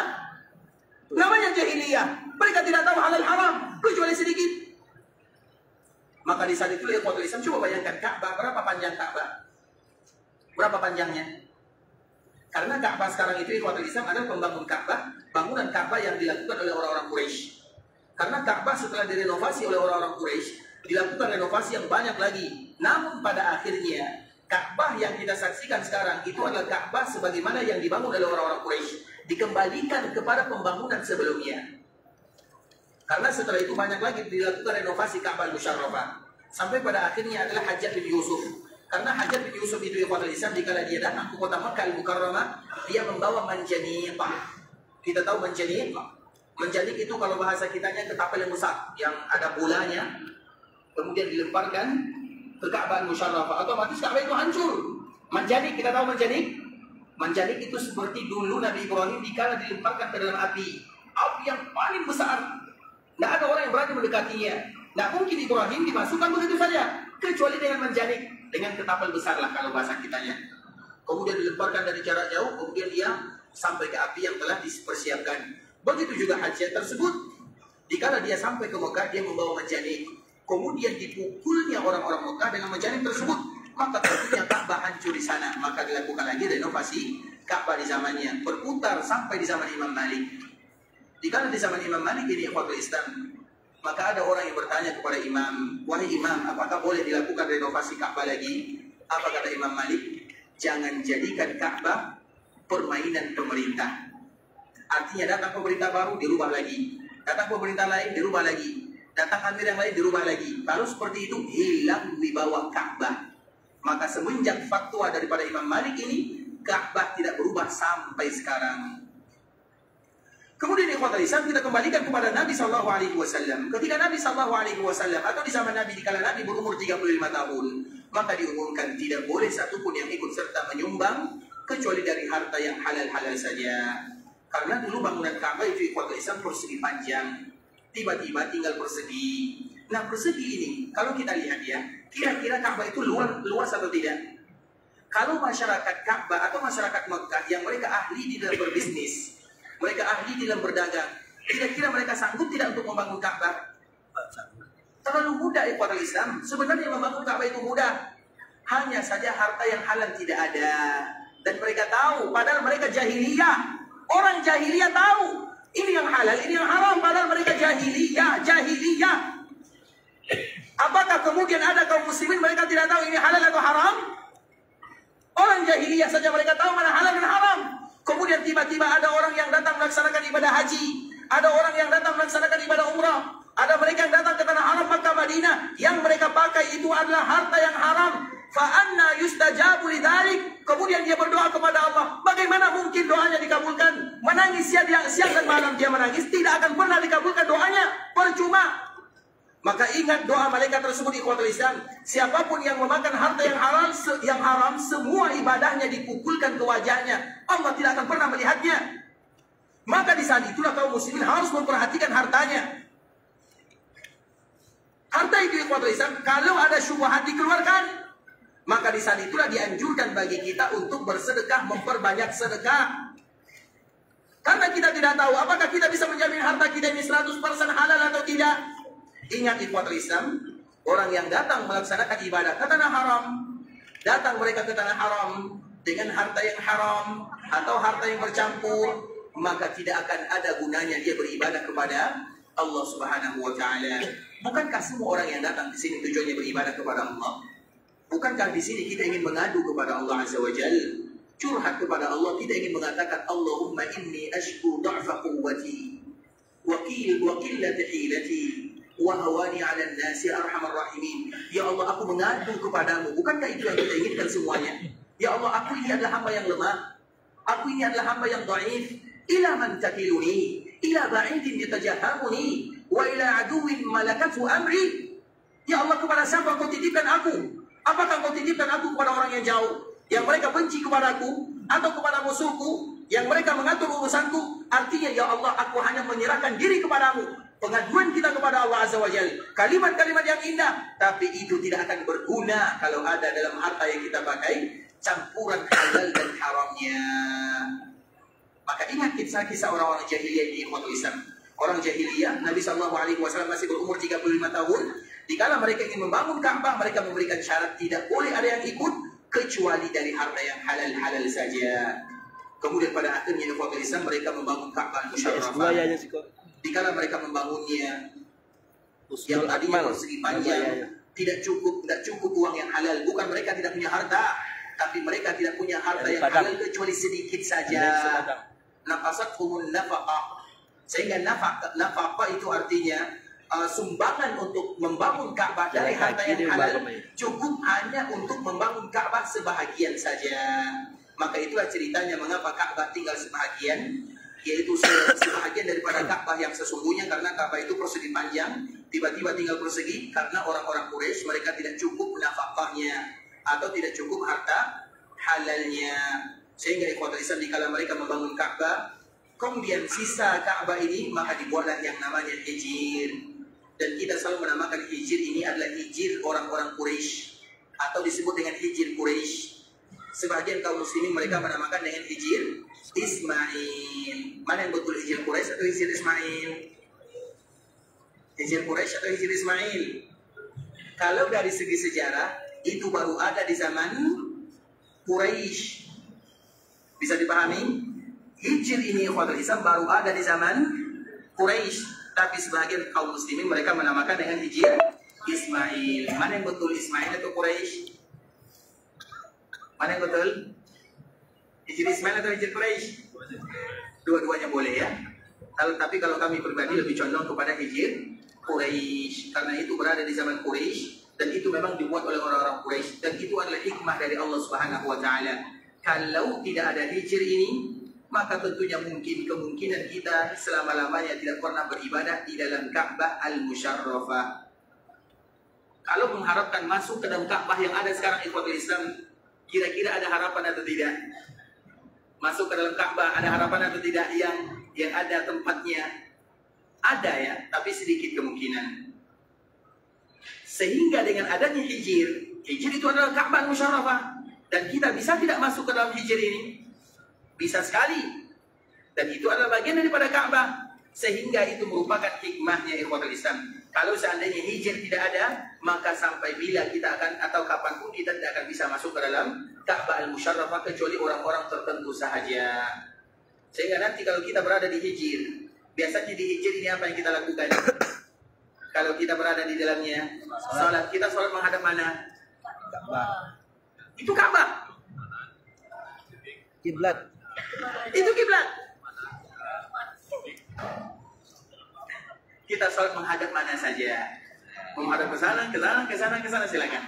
S1: Namanya jahiliyah. Mereka tidak tahu halal haram kecuali sedikit. Maka di saat itu ikhwatul Islam, coba bayangkan Ka'bah, berapa panjang Ka'bah? Berapa panjangnya? Karena Ka'bah sekarang itu ikhwatul Islam adalah pembangun Ka'bah, bangunan Ka'bah yang dilakukan oleh orang-orang Quraisy. Karena Ka'bah setelah direnovasi oleh orang-orang Quraisy, dilakukan renovasi yang banyak lagi. Namun pada akhirnya Ka'bah yang kita saksikan sekarang itu adalah Ka'bah sebagaimana yang dibangun oleh orang-orang Quraisy, dikembalikan kepada pembangunan sebelumnya. Karena setelah itu banyak lagi dilakukan renovasi Ka'bah al-Musyarrafah. Sampai pada akhirnya adalah Hajjaj bin Yusuf. Karena Hajjaj bin Yusuf itu ikhwatul Islam, dikala dia datang ke kota Makkah al-Mukarramah, dia membawa manjaniq. Kita tahu manjaniq? Manjaniq itu kalau bahasa kitanya ketapel yang besar, yang ada bolanya, kemudian dilemparkan ke Ka'bah al-Musyarrafah. Otomatis Ka'bah itu hancur. Manjaniq, kita tahu manjaniq? Manjaniq itu seperti dulu Nabi Ibrahim dikala dilemparkan ke dalam api yang paling besar. Tidak ada orang yang berani mendekatinya. Tidak mungkin Ibrahim dimasukkan begitu saja, kecuali dengan manjaniq, dengan ketapel besar lah kalau bahasa kitanya. Kemudian dilemparkan dari jarak jauh, kemudian dia sampai ke api yang telah dipersiapkan. Begitu juga Hajjaj tersebut, dikala dia sampai ke Mekah, dia membawa manjaniq. Kemudian dipukulnya orang-orang Mekah dengan manjaniq tersebut, maka tentunya Ka'bah hancur di sana. Maka dilakukan lagi renovasi Ka'bah di zamannya, berputar sampai di zaman Imam Malik. Dikala di zaman Imam Malik ini ikhwatul Islam, maka ada orang yang bertanya kepada Imam, wahai Imam, apakah boleh dilakukan renovasi Ka'bah lagi? Apa kata Imam Malik? Jangan jadikan Ka'bah permainan pemerintah. Artinya datang pemerintah baru dirubah lagi, datang pemerintah lain dirubah lagi, datang amir yang lain dirubah lagi. Kalau seperti itu hilang wibawa Ka'bah. Maka semenjak fatwa daripada Imam Malik ini, Ka'bah tidak berubah sampai sekarang. Kemudian ikhwatul Islam, kita kembalikan kepada Nabi SAW. Ketika Nabi SAW atau di zaman Nabi, dikala Nabi berumur 35 tahun, maka diumumkan tidak boleh satupun yang ikut serta menyumbang kecuali dari harta yang halal-halal saja. Karena dulu bangunan Ka'bah itu ikhwatul Islam persegi panjang, tiba-tiba tinggal persegi. Nah persegi ini, kalau kita lihat ya, kira-kira Ka'bah itu luas atau tidak? Kalau masyarakat Ka'bah atau masyarakat Mekah yang mereka ahli di dalam berbisnis, mereka ahli di dalam berdagang, kira-kira mereka sanggup tidak untuk membangun Ka'bah? Terlalu mudah ikhwatul Islam. Sebenarnya membangun Ka'bah itu mudah, hanya saja harta yang halal tidak ada. Dan mereka tahu, padahal mereka jahiliyah. Orang jahiliyah tahu ini yang halal, ini yang haram, padahal mereka jahiliyah. Apakah kemudian ada kaum muslimin mereka tidak tahu ini halal atau haram? Orang jahiliyah saja mereka tahu mana halal dan haram. Kemudian tiba-tiba ada orang yang datang melaksanakan ibadah haji, ada orang yang datang melaksanakan ibadah umrah, ada mereka yang datang ke tanah haram Makkah Madinah, yang mereka pakai itu adalah harta yang haram. Fa anna yustajabu lidzalik. Kemudian dia berdoa kepada Allah. Bagaimana mungkin doanya dikabulkan? Menangis siang dan malam dia menangis, tidak akan pernah dikabulkan doanya. Percuma. Maka ingat doa malaikat tersebut ikhwatul Islam. Siapapun yang memakan harta yang haram, semua ibadahnya dipukulkan ke wajahnya. Allah tidak akan pernah melihatnya. Maka di saat itulah kaum muslimin harus memperhatikan hartanya. Harta itu ikhwatul Islam, kalau ada syubhat dikeluarkan. Maka di saat itulah dianjurkan bagi kita untuk bersedekah, memperbanyak sedekah. Karena kita tidak tahu apakah kita bisa menjamin harta kita ini 100% halal atau tidak. Ingat ikhwatul Islam, orang yang datang melaksanakan ibadah ke tanah haram, datang mereka ke tanah haram dengan harta yang haram atau harta yang bercampur, maka tidak akan ada gunanya dia beribadah kepada Allah Subhanahu wa taala. Bukankah semua orang yang datang di sini tujuannya beribadah kepada Allah? Bukankah di sini kita ingin mengadu kepada Allah Azza wa Jalla? Curhat kepada Allah, tidak ingin mengatakan Allahumma inni ashku dha'fa quwwati wa qillati hilati wa hawani 'ala an-nasi arhamar rahimin. Ya Allah, aku mengadu kepadamu. Bukankah itu yang kita inginkan semuanya? Ya Allah, aku ini adalah hamba yang lemah. Aku ini adalah hamba yang dhaif. Ila man takiluni? Ila ba'idin yatajahamuni wa ila aduwin malakatu amri. Ya Allah, kepada siapa kau titipkan aku? Apakah kau titipkan aku kepada orang yang jauh, yang mereka benci kepadaku, atau kepada musuhku, yang mereka mengatur urusanku? Artinya, ya Allah, aku hanya menyerahkan diri kepadamu. Pengaduan kita kepada Allah Azza wa Jalla, kalimat-kalimat yang indah, tapi itu tidak akan berguna kalau ada dalam harta yang kita pakai campuran halal dan haramnya. Maka ingat kisah-kisah orang-orang jahiliyah di ikhwatul Islam. Orang jahiliyah, Nabi SAW masih berumur 35 tahun. Dikala mereka ingin membangun Ka'bah, mereka memberikan syarat tidak boleh ada yang ikut kecuali dari harta yang halal-halal saja. Kemudian pada akhirnya ikhwatul Islam mereka membangun Ka'bah Musyarrafah. Dikala mereka membangunnya, yang tadinya persegi panjang, tidak cukup uang yang halal. Bukan mereka tidak punya harta, tapi mereka tidak punya harta yang halal kecuali sedikit saja. Nafasathumul nafaqah. Sehingga nafaqah itu artinya sumbangan untuk membangun Ka'bah dari harta yang halal cukup hanya untuk membangun Ka'bah sebahagian saja. Maka itulah ceritanya mengapa Ka'bah tinggal sebahagian, yaitu sebahagian daripada Ka'bah yang sesungguhnya, karena Ka'bah itu persegi panjang, tiba-tiba tinggal persegi karena orang-orang Quraisy mereka tidak cukup nafkahnya atau tidak cukup harta halalnya. Sehingga ikhwatul Islam dikala mereka membangun Ka'bah, kemudian sisa Ka'bah ini maka dibuatlah yang namanya hijir. Dan kita selalu menamakan hijir ini adalah hijir orang-orang Quraisy atau disebut dengan hijir Quraisy. Sebagian kaum muslimin mereka menamakan dengan hijir Ismail. Mana yang betul, hijir Quraisy atau hijir Ismail? Hijir Quraisy atau hijir Ismail? Kalau dari segi sejarah itu baru ada di zaman Quraisy. Bisa dipahami? Hijir ini ikhwatul Islam baru ada di zaman Quraisy. Tapi sebagian kaum muslimin mereka menamakan dengan hijir Ismail. Mana yang betul, Ismail atau Quraisy? Mana yang betul? Hijir Ismail atau hijir Quraisy? Dua-duanya boleh ya. Tapi kalau kami pribadi lebih condong kepada hijir Quraisy, karena itu berada di zaman Quraisy dan itu memang dibuat oleh orang-orang Quraisy, dan itu adalah hikmah dari Allah Subhanahu wa taala. Kalau tidak ada hijir ini, maka tentunya kemungkinan kita selama-lamanya tidak pernah beribadah di dalam Ka'bah Al-Musyarrafah. Kalau mengharapkan masuk ke dalam Ka'bah yang ada sekarang ikhwatul Islam, kira-kira ada harapan atau tidak? Masuk ke dalam Ka'bah ada harapan atau tidak? Yang ada tempatnya ada ya, tapi sedikit kemungkinan. Sehingga dengan adanya hijir itu adalah Ka'bah Al-Musyarrafah, dan kita bisa tidak masuk ke dalam hijir ini? Bisa sekali. Dan itu adalah bagian daripada Ka'bah. Sehingga itu merupakan hikmahnya ikhwatul Islam. Kalau seandainya hijir tidak ada, maka sampai bila kita akan, atau kapanpun kita tidak akan bisa masuk ke dalam Ka'bah Al-Musyarrafah kecuali orang-orang tertentu sahaja. Sehingga nanti kalau kita berada di hijir, biasanya di hijir ini apa yang kita lakukan? Kalau kita berada di dalamnya, salat, kita salat menghadap mana?
S2: Ka'bah.
S1: Itu Ka'bah.
S2: Kiblat.
S1: Itu kiblat. Kita sholat menghadap mana saja, menghadap ke sana, ke sana, ke sana, ke sana, silakan.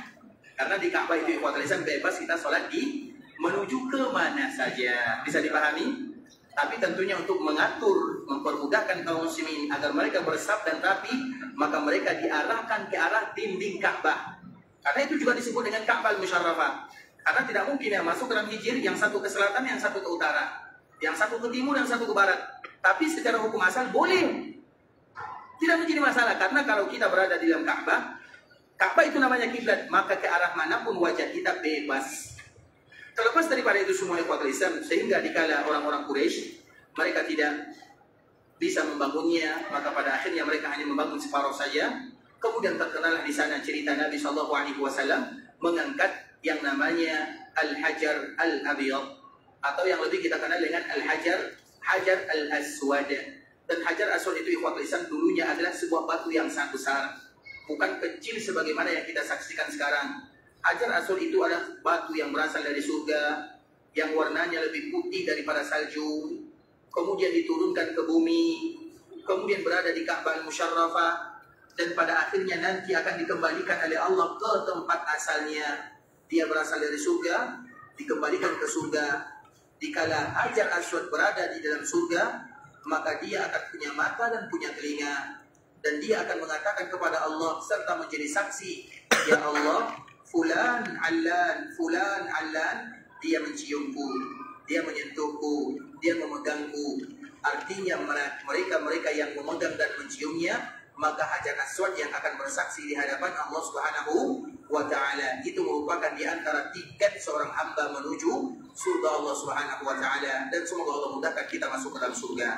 S1: Karena di Ka'bah itu ikhwatul Islam bebas kita sholat di menuju ke mana saja. Bisa dipahami? Tapi tentunya untuk mengatur, mempermudahkan kaum muslimin agar mereka bersaf dan rapi, maka mereka diarahkan ke arah dinding Ka'bah. Karena itu juga disebut dengan Ka'bah Al-Musyarrafah. Karena tidak mungkin yang masuk ke dalam hijir yang satu ke selatan, yang satu ke utara, yang satu ke timur, yang satu ke barat. Tapi secara hukum asal boleh, tidak menjadi masalah. Karena kalau kita berada di dalam Ka'bah, Ka'bah itu namanya kiblat, maka ke arah manapun wajah kita bebas. Terlepas daripada itu semua ikhwatul Islam, sehingga dikala orang-orang Quraisy mereka tidak bisa membangunnya, maka pada akhirnya mereka hanya membangun separuh saja. Kemudian terkenallah di sana cerita Nabi Shallallahu Alaihi Wasallam mengangkat yang namanya Al-Hajar Al-Abiyad, atau yang lebih kita kenal dengan Al-Hajar Al-Aswad. Dan Hajar Aswad itu ikhwatul Islam dulunya adalah sebuah batu yang sangat besar, bukan kecil sebagaimana yang kita saksikan sekarang. Hajar Aswad itu adalah batu yang berasal dari surga, yang warnanya lebih putih daripada salju, kemudian diturunkan ke bumi, kemudian berada di Ka'bah Al-Musyarrafah, dan pada akhirnya nanti akan dikembalikan oleh Allah ke tempat asalnya. Dia berasal dari surga, dikembalikan ke surga. Dikala Hajar Aswad berada di dalam surga, maka dia akan punya mata dan punya telinga, dan dia akan mengatakan kepada Allah serta menjadi saksi, ya Allah, fulan allan, dia menciumku, dia menyentuhku, dia memegangku. Artinya mereka yang memegang dan menciumnya, maka Hajar Aswad yang akan bersaksi di hadapan Allah Subhanahu wa Ta'ala. Itu merupakan di antara tiket seorang hamba menuju surga Allah Subhanahu wa Ta'ala, dan semoga Allah mudahkan kita masuk ke dalam surga.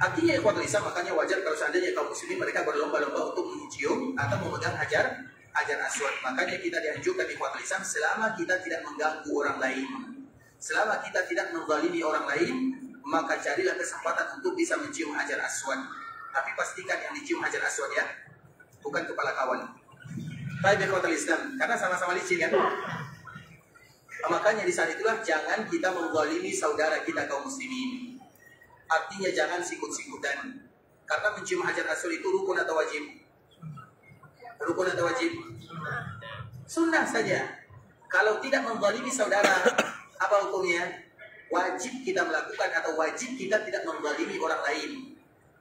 S1: Artinya ikhwatul Islam, makanya wajar kalau seandainya kaum muslimin mereka berlomba-lomba untuk mencium atau memegang Hajar Aswad. Makanya kita dianjurkan ikhwatul Islam, selama kita tidak mengganggu orang lain, selama kita tidak menzalimi orang lain, maka carilah kesempatan untuk bisa mencium Hajar Aswad. Tapi pastikan yang dicium Hajar Aswad ya, bukan kepala kawan. Baik ikhwatul Islam, karena sama-sama licin kan. Makanya di saat itulah jangan kita menzalimi saudara kita kaum muslimin. Artinya jangan sikut-sikutan. Karena mencium Hajar Aswad itu rukun atau wajib? Rukun atau wajib? Sunnah saja. Kalau tidak menzalimi saudara, apa hukumnya? Wajib kita melakukan atau wajib kita tidak menzalimi orang lain.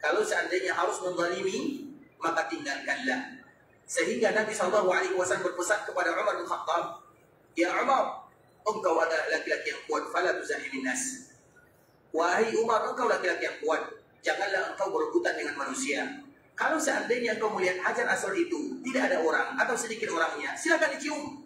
S1: Kalau seandainya harus menzalimi, maka tinggalkanlah. Sehingga Nabi SAW berpesan kepada Umar bin Khattab, ya Umar, engkau adalah laki-laki yang kuat, fala tuzahimin nas. Wahai Umar, engkau laki-laki yang kuat, janganlah engkau berebutan dengan manusia. Kalau seandainya engkau melihat Hajar Aswad itu tidak ada orang atau sedikit orangnya, silakan dicium.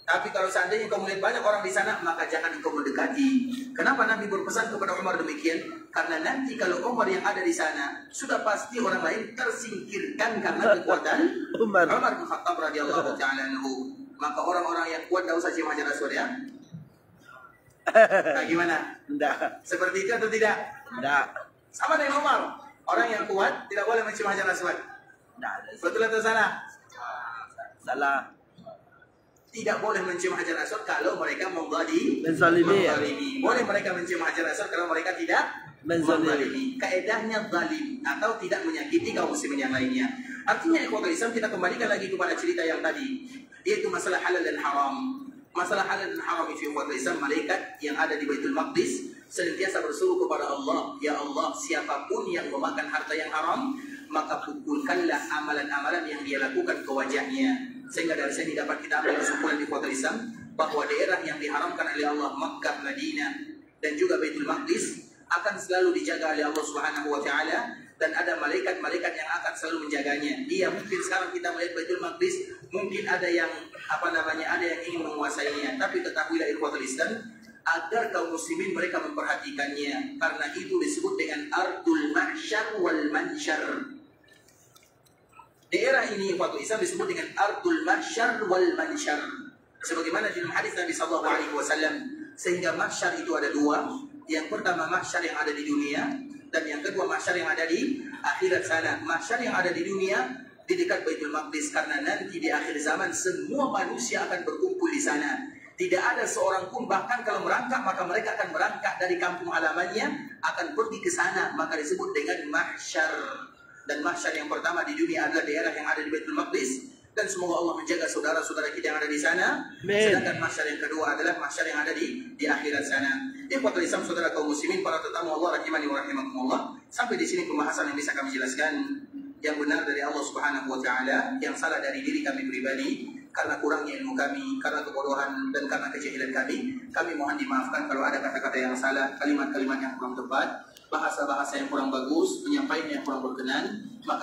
S1: Tapi kalau seandainya engkau melihat banyak orang di sana, maka jangan engkau mendekati. Kenapa Nabi berpesan kepada Umar demikian? Karena nanti kalau Umar yang ada di sana, sudah pasti orang lain tersingkirkan karena kekuatan Umar bin Khattab radhiyallahu ta'ala anhu. Maka orang-orang yang kuat tidak usah cium Hajar Aswad ya. Nah, gimana?
S2: Tidak.
S1: Seperti itu atau tidak?
S2: Tidak.
S1: Sama dengan Umar. Orang yang kuat tidak boleh mencium Hajar Aswad. Betul atau salah?
S2: Salah.
S1: Tidak boleh mencium Hajar Aswad kalau mereka menzalimi. Boleh mereka mencium Hajar Aswad kalau mereka tidak menzalimi. Kaedahnya zalim atau tidak menyakiti kaum muslimin yang lainnya. Artinya ikhwatul Islam, kita kembalikan lagi kepada cerita yang tadi, yaitu masalah halal dan haram. Masalah halal dan haram itu ikhwatul Islam, malaikat yang ada di Baitul Maqdis senantiasa berseru kepada Allah, ya Allah, siapapun yang memakan harta yang haram, maka pukulkanlah amalan-amalan yang dia lakukan ke wajahnya. Sehingga dari sini dapat kita ambil kesimpulan di ikhwatul Islam bahwa daerah yang diharamkan oleh Allah, Makkah, Madinah, dan juga Baitul Maqdis, akan selalu dijaga oleh Allah Subhanahu wa Ta'ala, dan ada malaikat-malaikat yang akan selalu menjaganya. Iya, mungkin sekarang kita melihat Baitul Maqdis, mungkin ada yang ada yang ingin menguasainya, tapi ketahuilah ikhwatul Islam, agar kaum muslimin mereka memperhatikannya, karena itu disebut dengan Ardul Mahsyar wal Mansyar. Daerah ini ikhwatul Islam disebut dengan Ardul Mahsyar wal Mansyar. Sebagaimana dalam hadis Nabi sallallahu alaihi wasallam, sehingga mahsyar itu ada dua. Yang pertama mahsyar yang ada di dunia, dan yang kedua mahsyar yang ada di akhirat sana. Mahsyar yang ada di dunia di dekat Baitul Maqdis, karena nanti di akhir zaman semua manusia akan berkumpul di sana. Tidak ada seorang pun, bahkan kalau merangkak, maka mereka akan merangkak dari kampung halamannya, akan pergi ke sana, maka disebut dengan mahsyar. Dan mahsyar yang pertama di dunia adalah daerah yang ada di Baitul Maqdis, dan semoga Allah menjaga saudara-saudara kita yang ada di sana. Sedangkan mahsyar yang kedua adalah mahsyar yang ada di akhirat sana. Ikhwatul Islam, saudara kaum muslimin, para tetamu Allah rahimani wa rahimakumullah. Sampai di sini pembahasan yang bisa kami jelaskan. Yang benar dari Allah Subhanahu wa Ta'ala, yang salah dari diri kami pribadi, karena kurangnya ilmu kami, karena kebodohan, dan karena kejahilan kami mohon dimaafkan kalau ada kata-kata yang salah, kalimat-kalimat yang kurang tepat, bahasa-bahasa yang kurang bagus, penyampaian yang kurang berkenan, maka